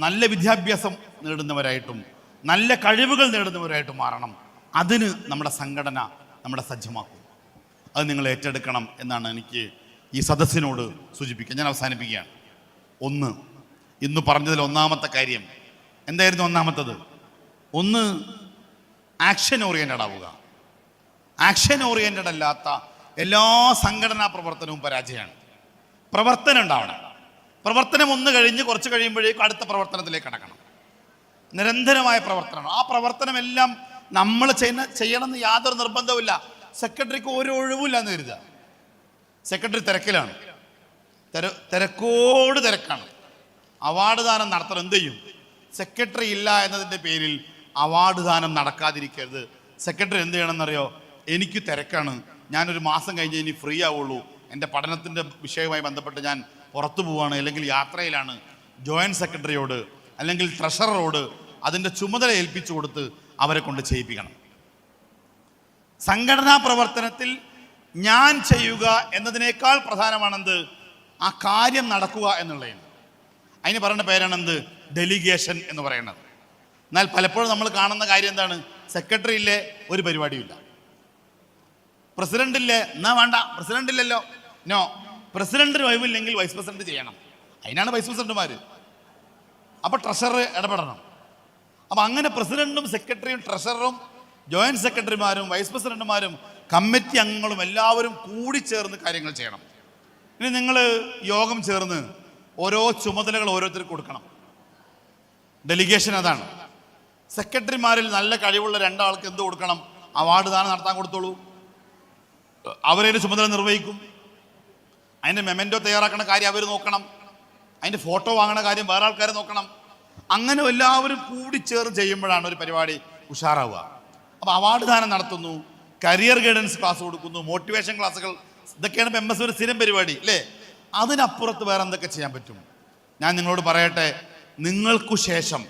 നല്ല വിദ്യാഭ്യാസം നേടുന്നവരായിട്ടും നല്ല കഴിവുകൾ നേടുന്നവരായിട്ടും മാറണം. അതിന് നമ്മുടെ സംഘടന നമ്മളെ സജ്ജമാക്കും. അത് നിങ്ങൾ ഏറ്റെടുക്കണം എന്നാണ് എനിക്ക് ഈ സദസ്സിനോട് സൂചിപ്പിക്കുക. ഞാൻ അവസാനിപ്പിക്കുകയാണ്. ഒന്ന്, ഇന്ന് പറഞ്ഞതിൽ ഒന്നാമത്തെ കാര്യം എന്തായിരുന്നു? ഒന്നാമത്തത്, ഒന്ന് ആക്ഷൻ ഓറിയൻറ്റഡ് ആവുക. ആക്ഷൻ ഓറിയൻറ്റഡ് അല്ലാത്ത എല്ലാ സംഘടനാ പ്രവർത്തനവും പരാജയമാണ്. പ്രവർത്തനം ഉണ്ടാവണം. പ്രവർത്തനം ഒന്ന് കഴിഞ്ഞ് കുറച്ച് കഴിയുമ്പോഴേക്കും അടുത്ത പ്രവർത്തനത്തിലേക്ക് കടക്കണം. നിരന്തരമായ പ്രവർത്തനമാണ്. ആ പ്രവർത്തനമെല്ലാം നമ്മൾ ചെയ്യണമെന്ന് യാതൊരു നിർബന്ധവുമില്ല. സെക്രട്ടറിക്ക് ഒരു ഒഴിവില്ല എന്ന് കരുതുക. സെക്രട്ടറി തിരക്കിലാണ്, തിരക്കോട് തിരക്കാണ്. അവാർഡ് ദാനം നടത്തണം. എന്ത് ചെയ്യും? സെക്രട്ടറി ഇല്ല എന്നതിൻ്റെ പേരിൽ അവാർഡ് ദാനം നടക്കാതിരിക്കരുത്. സെക്രട്ടറി എന്ത് ചെയ്യണമെന്നറിയോ? എനിക്ക് തിരക്കാണ്, ഞാനൊരു മാസം കഴിഞ്ഞ് ഇനി ഫ്രീ ആവുള്ളൂ, എൻ്റെ പഠനത്തിൻ്റെ വിഷയവുമായി ബന്ധപ്പെട്ട് ഞാൻ പുറത്തു പോവുകയാണ്, അല്ലെങ്കിൽ യാത്രയിലാണ്, ജോയിൻറ്റ് സെക്രട്ടറിയോട് അല്ലെങ്കിൽ ട്രഷററോട് അതിൻ്റെ ചുമതല ഏൽപ്പിച്ചു കൊടുത്ത് അവരെ കൊണ്ട് ചെയ്യിപ്പിക്കണം. സംഘടനാ പ്രവർത്തനത്തിൽ ഞാൻ ചെയ്യുക എന്നതിനേക്കാൾ പ്രധാനമാണെന്ത്? ആ കാര്യം നടക്കുക എന്നുള്ളതാണ്. അതിന് പറയുന്ന പേരാണെന്ത്? ഡെലിഗേഷൻ എന്ന് പറയുന്നത്. എന്നാൽ പലപ്പോഴും നമ്മൾ കാണുന്ന കാര്യം എന്താണ്? സെക്രട്ടറി ഇല്ലേ, ഒരു പരിപാടിയില്ല. പ്രസിഡന്റ് ഇല്ലേ, എന്നാ വേണ്ട, പ്രസിഡന്റ് ഇല്ലല്ലോ, നോ. പ്രസിഡന്റിന് ഒഴിവില്ലെങ്കിൽ വൈസ് പ്രസിഡന്റ് ചെയ്യണം. അതിനാണ് വൈസ് പ്രസിഡന്റുമാർ. അപ്പോൾ ട്രഷറർ ഇടപെടണം. അപ്പം അങ്ങനെ പ്രസിഡന്റും സെക്രട്ടറിയും ട്രഷററും ജോയിന്റ് സെക്രട്ടറിമാരും വൈസ് പ്രസിഡന്റുമാരും കമ്മിറ്റി അംഗങ്ങളും എല്ലാവരും കൂടി ചേർന്ന് കാര്യങ്ങൾ ചെയ്യണം. ഇനി നിങ്ങൾ യോഗം ചേർന്ന് ഓരോ ചുമതലകൾ ഓരോരുത്തർക്ക് കൊടുക്കണം. ഡെലിഗേഷൻ അതാണ്. സെക്രട്ടറിമാരിൽ നല്ല കഴിവുള്ള രണ്ടാൾക്ക് എന്ത് കൊടുക്കണം? അവാർഡ് ദാനം നടത്താൻ കൊടുത്തോളൂ. അവരതിൻ്റെ ചുമതല നിർവഹിക്കും. അതിൻ്റെ മെമൻറ്റോ തയ്യാറാക്കുന്ന കാര്യം അവർ നോക്കണം. അതിൻ്റെ ഫോട്ടോ വാങ്ങുന്ന കാര്യം വേറെ ആൾക്കാർ നോക്കണം. അങ്ങനെ എല്ലാവരും കൂടി ചേർന്ന് ചെയ്യുമ്പോഴാണ് ഒരു പരിപാടി ഉഷാറാവുക. അപ്പോൾ അവാർഡ് ദാനം നടത്തുന്നു, കരിയർ ഗൈഡൻസ് ക്ലാസ് കൊടുക്കുന്നു, മോട്ടിവേഷൻ ക്ലാസ്സുകൾ, ഇതൊക്കെയാണ് ഇപ്പം MS ഒരു സ്ഥിരം പരിപാടി അല്ലേ? അതിനപ്പുറത്ത് വേറെ എന്തൊക്കെ ചെയ്യാൻ പറ്റും? ഞാൻ നിങ്ങളോട് പറയട്ടെ, നിങ്ങൾക്കു ശേഷം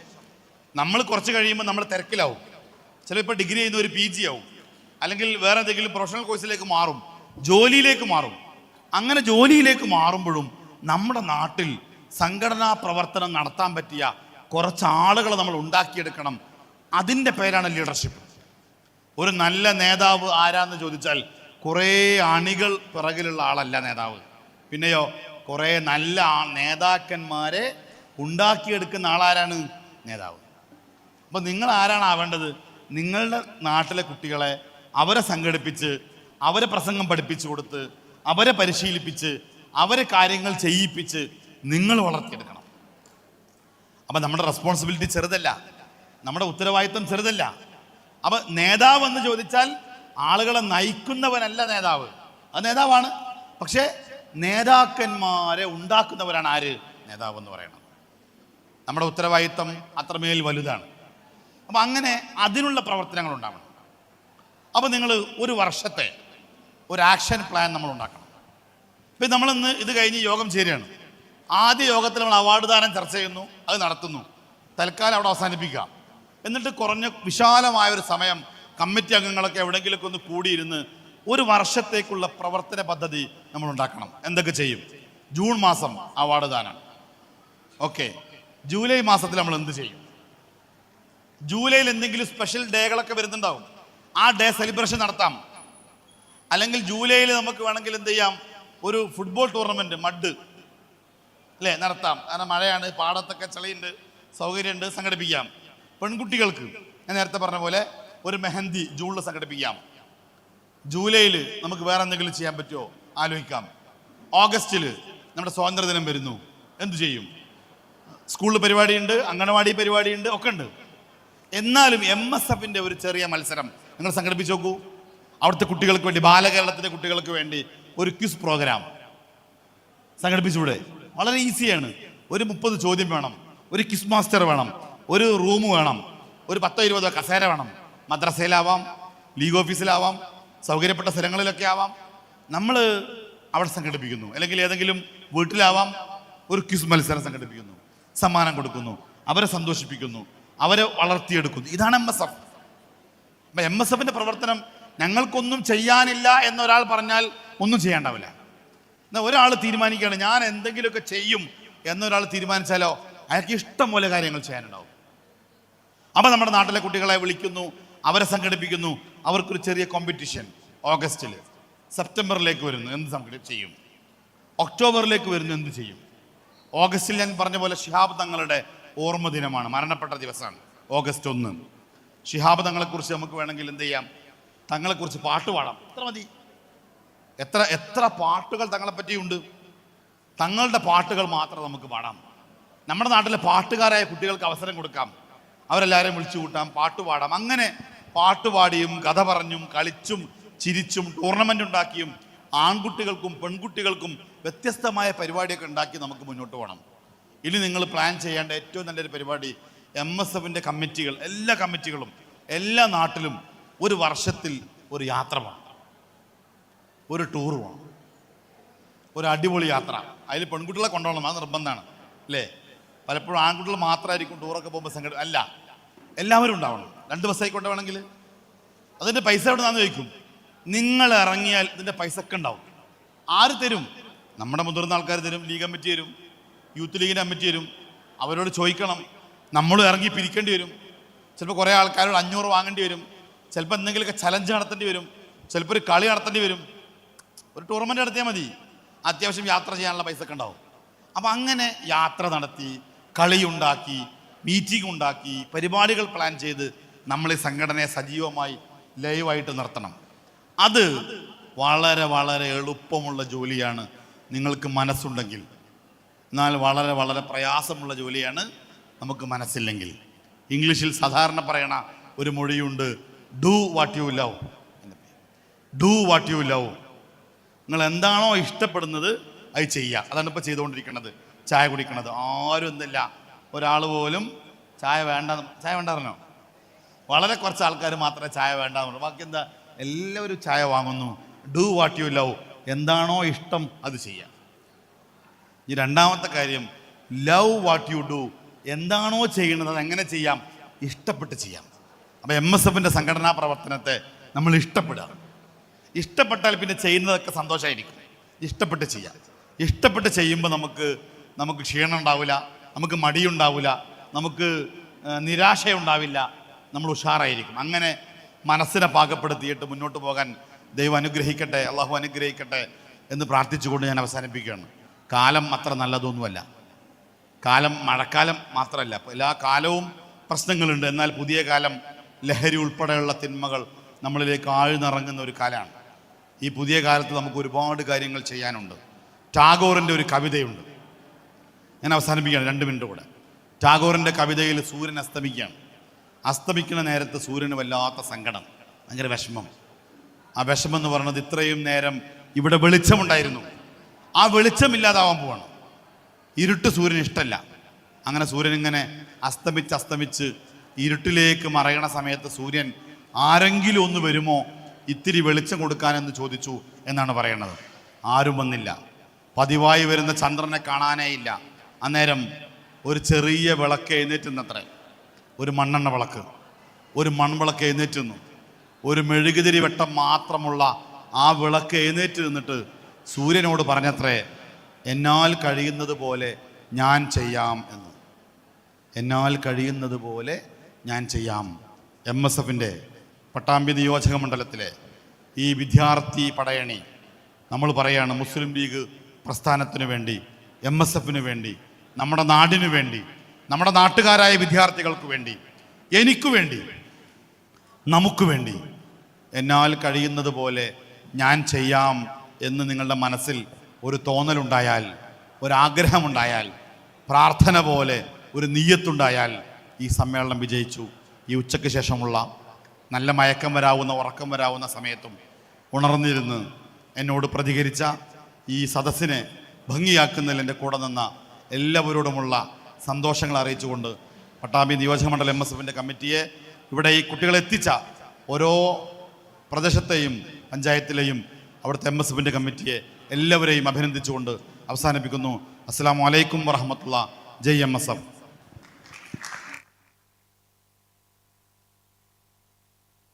നമ്മൾ കുറച്ച് കഴിയുമ്പോൾ നമ്മൾ തിരക്കിലാവും. ചിലപ്പോൾ ഡിഗ്രി ചെയ്യുന്ന ഒരു PG ആവും, അല്ലെങ്കിൽ വേറെ എന്തെങ്കിലും പ്രൊഫഷണൽ കോഴ്സിലേക്ക് മാറും, ജോലിയിലേക്ക് മാറും. അങ്ങനെ ജോലിയിലേക്ക് മാറുമ്പോഴും നമ്മുടെ നാട്ടിൽ സംഘടനാ പ്രവർത്തനം നടത്താൻ പറ്റിയ കുറച്ച് ആളുകളെ നമ്മൾ ഉണ്ടാക്കിയെടുക്കണം. അതിൻ്റെ പേരാണ് ലീഡർഷിപ്പ്. ഒരു നല്ല നേതാവ് ആരാന്ന് ചോദിച്ചാൽ കുറേ അണികൾ പിറകിലുള്ള ആളല്ല നേതാവ്. പിന്നെയോ കുറേ നല്ല നേതാക്കന്മാരെ ഉണ്ടാക്കിയെടുക്കുന്ന ആളാരാണ്? നേതാവ്. അപ്പോൾ നിങ്ങൾ ആരാണ് ആവേണ്ടത്? നിങ്ങളുടെ നാട്ടിലെ കുട്ടികളെ അവരെ സംഘടിപ്പിച്ച് അവരെ പ്രസംഗം പഠിപ്പിച്ചു കൊടുത്ത് അവരെ പരിശീലിപ്പിച്ച് അവരെ കാര്യങ്ങൾ ചെയ്യിപ്പിച്ച് നിങ്ങൾ വളർത്തിയെടുക്കണം. അപ്പം നമ്മുടെ റെസ്പോൺസിബിലിറ്റി ചെറുതല്ല, നമ്മുടെ ഉത്തരവാദിത്വം ചെറുതല്ല. അപ്പം നേതാവ് എന്ന് ചോദിച്ചാൽ ആളുകളെ നയിക്കുന്നവനല്ല നേതാവ്. അത് നേതാവാണ്, പക്ഷേ നേതാക്കന്മാരെ ഉണ്ടാക്കുന്നവരാണ് ആര്? നേതാവ് എന്ന് പറയുന്നത്. നമ്മുടെ ഉത്തരവാദിത്വം അത്രമേൽ വലുതാണ്. അപ്പം അങ്ങനെ അതിനുള്ള പ്രവർത്തനങ്ങൾ ഉണ്ടാവണം. അപ്പോൾ നിങ്ങൾ ഒരു വർഷത്തെ ഒരു ആക്ഷൻ പ്ലാൻ നമ്മൾ ഉണ്ടാക്കണം. ഇപ്പം നമ്മളിന്ന് ഇത് കഴിഞ്ഞ് യോഗം ചേരുകയാണ്. ആദ്യ യോഗത്തിൽ നമ്മൾ അവാർഡ് ദാനം ചർച്ച ചെയ്യുന്നു, അത് നടത്തുന്നു, തൽക്കാലം അവിടെ അവസാനിപ്പിക്കാം. എന്നിട്ട് കുറഞ്ഞ വിശാലമായ ഒരു സമയം കമ്മിറ്റി അംഗങ്ങളൊക്കെ എവിടെയെങ്കിലുമൊക്കെ ഒന്ന് കൂടിയിരുന്ന് ഒരു വർഷത്തേക്കുള്ള പ്രവർത്തന പദ്ധതി നമ്മൾ ഉണ്ടാക്കണം. എന്തൊക്കെ ചെയ്യും? ജൂൺ മാസം അവാർഡ് ദാനം, ഓക്കെ. ജൂലൈ മാസത്തിൽ നമ്മൾ എന്ത് ചെയ്യും? ജൂലൈയിൽ എന്തെങ്കിലും സ്പെഷ്യൽ ഡേകളൊക്കെ വരുന്നുണ്ടാവും, ആ ഡേ സെലിബ്രേഷൻ നടത്താം. അല്ലെങ്കിൽ ജൂലൈയിൽ നമുക്ക് വേണമെങ്കിൽ എന്ത് ചെയ്യാം? ഒരു ഫുട്ബോൾ ടൂർണമെൻറ്റ് മഡ് അല്ലേ നടത്താം. കാരണം മഴയാണ്, പാടത്തൊക്കെ ചളിയുണ്ട്, സൗകര്യമുണ്ട്, സംഘടിപ്പിക്കാം. പെൺകുട്ടികൾക്ക് ഞാൻ നേരത്തെ പറഞ്ഞ പോലെ ഒരു മെഹന്തി ജൂണിൽ സംഘടിപ്പിക്കാം. ജൂലൈയിൽ നമുക്ക് വേറെ എന്തെങ്കിലും ചെയ്യാൻ പറ്റുമോ ആലോചിക്കാം. ഓഗസ്റ്റിൽ നമ്മുടെ സ്വാതന്ത്ര്യദിനം വരുന്നു, എന്തു ചെയ്യും? സ്കൂളിൽ പരിപാടിയുണ്ട്, അംഗനവാടി പരിപാടിയുണ്ട്, ഒക്കെ ഉണ്ട്. എന്നാലും MSFൻ്റെ ഒരു ചെറിയ മത്സരം നിങ്ങൾ സംഘടിപ്പിച്ച് നോക്കൂ. അവിടുത്തെ കുട്ടികൾക്ക് വേണ്ടി, ബാലകേരളത്തിൻ്റെ കുട്ടികൾക്ക് വേണ്ടി ഒരു ക്വിസ് പ്രോഗ്രാം സംഘടിപ്പിച്ചുകൂടെ? വളരെ ഈസിയാണ്. ഒരു 30 ചോദ്യം വേണം, ഒരു ക്വിസ് മാസ്റ്റർ വേണം, ഒരു റൂം വേണം, ഒരു 10-20 കസേര വേണം. മദ്രസയിലാവാം, ലീഗ് ഓഫീസിലാവാം, സൗകര്യപ്പെട്ട സ്ഥലങ്ങളിലൊക്കെ ആവാം. നമ്മൾ അവിടെ സംഘടിപ്പിക്കുന്നു. അല്ലെങ്കിൽ ഏതെങ്കിലും വീട്ടിലാവാം, ഒരു ക്വിസ് മത്സരം സംഘടിപ്പിക്കുന്നു, സമ്മാനം കൊടുക്കുന്നു, അവരെ സന്തോഷിപ്പിക്കുന്നു, അവരെ വളർത്തിയെടുക്കുന്നു. ഇതാണ് MSF. അപ്പം MSFൻ്റെ പ്രവർത്തനം ഞങ്ങൾക്കൊന്നും ചെയ്യാനില്ല എന്നൊരാൾ പറഞ്ഞാൽ ഒന്നും ചെയ്യാണ്ടാവില്ല. എന്നാൽ ഒരാൾ തീരുമാനിക്കുകയാണ് ഞാൻ എന്തെങ്കിലുമൊക്കെ ചെയ്യും എന്നൊരാൾ തീരുമാനിച്ചാലോ അയാൾക്ക് ഇഷ്ടം പോലെ കാര്യങ്ങൾ ചെയ്യാനുണ്ടാവും. അപ്പം നമ്മുടെ നാട്ടിലെ കുട്ടികളെ വിളിക്കുന്നു, അവരെ സംഘടിപ്പിക്കുന്നു. അവർക്കൊരു ചെറിയ കോമ്പറ്റീഷൻ ഓഗസ്റ്റിൽ, സെപ്റ്റംബറിലേക്ക് വരുന്നു എന്ത് ചെയ്യും, ഒക്ടോബറിലേക്ക് വരുന്നു എന്ത് ചെയ്യും. ഓഗസ്റ്റിൽ ഞാൻ പറഞ്ഞ പോലെ ശിഹാബ് തങ്ങളുടെ ഓർമ്മ ദിനമാണ്, മരണപ്പെട്ട ദിവസമാണ് ഓഗസ്റ്റ് 1. ശിഹാബ് തങ്ങളെക്കുറിച്ച് നമുക്ക് വേണമെങ്കിൽ എന്ത് ചെയ്യാം, തങ്ങളെക്കുറിച്ച് പാട്ട് പാടാം. എത്ര മതി, എത്ര പാട്ടുകൾ തങ്ങളെപ്പറ്റിയുണ്ട്. തങ്ങളുടെ പാട്ടുകൾ മാത്രം നമുക്ക് പാടാം. നമ്മുടെ നാട്ടിലെ പാട്ടുകാരായ കുട്ടികൾക്ക് അവസരം കൊടുക്കാം, അവരെല്ലാവരെയും വിളിച്ചു കൂട്ടാം, പാട്ട് പാടാം. അങ്ങനെ പാട്ടുപാടിയും കഥ പറഞ്ഞും കളിച്ചും ചിരിച്ചും ടൂർണമെൻ്റ് ഉണ്ടാക്കിയും ആൺകുട്ടികൾക്കും പെൺകുട്ടികൾക്കും വ്യത്യസ്തമായ പരിപാടിയൊക്കെ ഉണ്ടാക്കി നമുക്ക് മുന്നോട്ട് പോകണം. ഇനി നിങ്ങൾ പ്ലാൻ ചെയ്യേണ്ട ഏറ്റവും നല്ലൊരു പരിപാടി MSFൻ്റെ കമ്മിറ്റികൾ, എല്ലാ കമ്മിറ്റികളും എല്ലാ നാട്ടിലും ഒരു വർഷത്തിൽ ഒരു യാത്ര പോകണം, ഒരു ടൂർ പോകണം, ഒരു അടിപൊളി യാത്ര. അതിൽ പെൺകുട്ടികളെ കൊണ്ടുപോകണം, അത് നിർബന്ധമാണ് അല്ലേ. പലപ്പോഴും ആൺകുട്ടികൾ മാത്രമായിരിക്കും ടൂറൊക്കെ പോകുമ്പോൾ അല്ല, എല്ലാവരും ഉണ്ടാവണം. 2 ബസ്സായി കൊണ്ടുപോകണമെങ്കിൽ അതിൻ്റെ പൈസ എവിടെ നിന്നാന്ന് ചോദിക്കും. നിങ്ങൾ ഇറങ്ങിയാൽ ഇതിൻ്റെ പൈസ ഒക്കെ ഉണ്ടാവും. ആര് തരും? നമ്മുടെ മുതിർന്ന ആൾക്കാർ തരും, ലീഗ് കമ്മിറ്റി തരും, യൂത്ത് ലീഗിൻ്റെ കമ്മിറ്റി തരും. അവരോട് ചോദിക്കണം, നമ്മൾ ഇറങ്ങി പിരിക്കേണ്ടി വരും. ചിലപ്പോൾ കുറേ ആൾക്കാരോട് 500 വാങ്ങേണ്ടി വരും, ചിലപ്പോൾ എന്തെങ്കിലുമൊക്കെ ചലഞ്ച് നടത്തേണ്ടി വരും, ചിലപ്പോൾ ഒരു കളി നടത്തേണ്ടി വരും. ഒരു ടൂർണമെൻ്റ് നടത്തിയാൽ മതി, അത്യാവശ്യം യാത്ര ചെയ്യാനുള്ള പൈസ ഒക്കെ ഉണ്ടാവും. അപ്പം അങ്ങനെ യാത്ര നടത്തി, കളിയുണ്ടാക്കി, മീറ്റിംഗ് ഉണ്ടാക്കി, പരിപാടികൾ പ്ലാൻ ചെയ്ത് നമ്മൾ ഈ സംഘടനയെ സജീവമായി ലൈവായിട്ട് നിർത്തണം. അത് വളരെ വളരെ എളുപ്പമുള്ള ജോലിയാണ് നിങ്ങൾക്ക് മനസ്സുണ്ടെങ്കിൽ. എന്നാൽ വളരെ വളരെ പ്രയാസമുള്ള ജോലിയാണ് നമുക്ക് മനസ്സില്ലെങ്കിൽ. ഇംഗ്ലീഷിൽ സാധാരണ പറയണ ഒരു മൊഴിയുണ്ട്, do what you love. Do what you love. നിങ്ങൾ എന്താണോ ഇഷ്ടപ്പെടുന്നത് അത് ചെയ്യുക. അതാണ് ഇപ്പോൾ ചെയ്തുകൊണ്ടിരിക്കുന്നത്. ചായ കുടിക്കണത് ആരും എന്തില്ല, ഒരാൾ പോലും ചായ വേണ്ടായിരുന്നോ? വളരെ കുറച്ച് ആൾക്കാർ മാത്രമേ ചായ വേണ്ടാന്ന് പറഞ്ഞു. ബാക്കി എന്താ, എല്ലാവരും ചായ വാങ്ങുന്നു. Do what you love. എന്താണോ ഇഷ്ടം അത് ചെയ്യാം. ഈ രണ്ടാമത്തെ കാര്യം, ലവ് വാട്ട് യു ഡു. എന്താണോ ചെയ്യുന്നത് അത് എങ്ങനെ ചെയ്യാം, ഇഷ്ടപ്പെട്ട് ചെയ്യാം. അപ്പം MSFൻ്റെ സംഘടനാ പ്രവർത്തനത്തെ നമ്മൾ ഇഷ്ടപ്പെടുക. ഇഷ്ടപ്പെട്ടാൽ പിന്നെ ചെയ്യുന്നതൊക്കെ സന്തോഷമായിരിക്കും. ഇഷ്ടപ്പെട്ട് ചെയ്യാം. ഇഷ്ടപ്പെട്ട് ചെയ്യുമ്പോൾ നമുക്ക് ക്ഷീണം ഉണ്ടാവില്ല, നമുക്ക് മടിയുണ്ടാവില്ല, നമുക്ക് നിരാശയുണ്ടാവില്ല, നമ്മൾ ഉഷാറായിരിക്കും. അങ്ങനെ മനസ്സിനെ പാകപ്പെടുത്തിയിട്ട് മുന്നോട്ട് പോകാൻ ദൈവം അനുഗ്രഹിക്കട്ടെ, അള്ളാഹു അനുഗ്രഹിക്കട്ടെ എന്ന് പ്രാർത്ഥിച്ചുകൊണ്ട് ഞാൻ അവസാനിപ്പിക്കുകയാണ്. കാലം അത്ര നല്ലതൊന്നുമല്ല. കാലം മഴക്കാലം മാത്രമല്ല, എല്ലാ കാലവും പ്രശ്നങ്ങളുണ്ട്. എന്നാൽ പുതിയ കാലം ലഹരി ഉൾപ്പെടെയുള്ള തിന്മകൾ നമ്മളിലേക്ക് ആഴ്ന്നിറങ്ങുന്ന ഒരു കാലമാണ്. ഈ പുതിയ കാലത്ത് നമുക്ക് ഒരുപാട് കാര്യങ്ങൾ ചെയ്യാനുണ്ട്. ടാഗോറിൻ്റെ ഒരു കവിതയുണ്ട്, ഞാൻ അവസാനിപ്പിക്കുകയാണ്, 2 മിനിറ്റ് കൂടെ. ടാഗോറിൻ്റെ കവിതയിൽ സൂര്യൻ അസ്തമിക്കുകയാണ്. അസ്തമിക്കുന്ന നേരത്ത് സൂര്യന് വല്ലാത്ത സങ്കടം, ഭയങ്കര വിഷമം. ആ വിഷമം എന്ന് പറയുന്നത്, ഇത്രയും നേരം ഇവിടെ വെളിച്ചമുണ്ടായിരുന്നു, ആ വെളിച്ചമില്ലാതാവാൻ പോവാണ്. ഇരുട്ട് സൂര്യന് ഇഷ്ടമല്ല. അങ്ങനെ സൂര്യൻ ഇങ്ങനെ അസ്തമിച്ച് ഇരുട്ടിലേക്ക് മറയണ സമയത്ത് സൂര്യൻ ആരെങ്കിലും ഒന്ന് വരുമോ ഇത്തിരി വെളിച്ചം കൊടുക്കാനെന്ന് ചോദിച്ചു എന്നാണ് പറയുന്നത്. ആരും വന്നില്ല. പതിവായി വരുന്ന ചന്ദ്രനെ കാണാനേ ഇല്ല. അന്നേരം ഒരു ചെറിയ വിളക്ക് എഴുന്നേറ്റുന്നത്രേ, ഒരു മണ്ണെണ്ണ വിളക്ക്, ഒരു മൺവിളക്ക് എഴുന്നേറ്റുന്നു. ഒരു മെഴുകുതിരി വെട്ടം മാത്രമുള്ള ആ വിളക്ക് എഴുന്നേറ്റ് നിന്നിട്ട് സൂര്യനോട് പറഞ്ഞത്രേ, എന്നാൽ കഴിയുന്നത് പോലെ ഞാൻ ചെയ്യാം എന്ന്. എന്നാൽ കഴിയുന്നത് പോലെ ഞാൻ ചെയ്യാം. MSFൻ്റെ പട്ടാമ്പി നിയോജക മണ്ഡലത്തിലെ ഈ വിദ്യാർത്ഥി പടയണി നമ്മൾ പറയാണ്, മുസ്ലിം ലീഗ് പ്രസ്ഥാനത്തിനു വേണ്ടി, MSFന് വേണ്ടി, നമ്മുടെ നാടിനു വേണ്ടി, നമ്മുടെ നാട്ടുകാരായ വിദ്യാർത്ഥികൾക്ക് വേണ്ടി, എനിക്കു വേണ്ടി, നമുക്ക് വേണ്ടി എന്നാൽ കഴിയുന്നത് പോലെ ഞാൻ ചെയ്യാം എന്ന് നിങ്ങളുടെ മനസ്സിൽ ഒരു തോന്നലുണ്ടായാൽ, ഒരാഗ്രഹമുണ്ടായാൽ, പ്രാർത്ഥന പോലെ ഒരു നിയ്യത്തുണ്ടായാൽ ഈ സമ്മേളനം വിജയിച്ചു. ഈ ഉച്ചയ്ക്ക് ശേഷമുള്ള നല്ല മയക്കം വരാവുന്ന, ഉറക്കം വരാവുന്ന സമയത്തും ഉണർന്നിരുന്ന് എന്നോട് പ്രതികരിച്ച, ഈ സദസ്സിനെ ഭംഗിയാക്കുന്നതിൽ എൻ്റെ കൂടെ നിന്ന എല്ലാവരോടുമുള്ള സന്തോഷങ്ങൾ അറിയിച്ചുകൊണ്ട് പട്ടാമ്പി നിയോജകമണ്ഡലം MSFൻ്റെ കമ്മിറ്റിയെ, ഇവിടെ ഈ കുട്ടികളെ എത്തിച്ച ഓരോ പ്രദേശത്തെയും പഞ്ചായത്തിലെയും അവിടുത്തെ MSFൻ്റെ കമ്മിറ്റിയെ എല്ലാവരെയും അഭിനന്ദിച്ചുകൊണ്ട് അവസാനിപ്പിക്കുന്നു. അസ്സലാമു അലൈക്കും വറഹ്മത്തുള്ളാഹി. ജയ് MSF.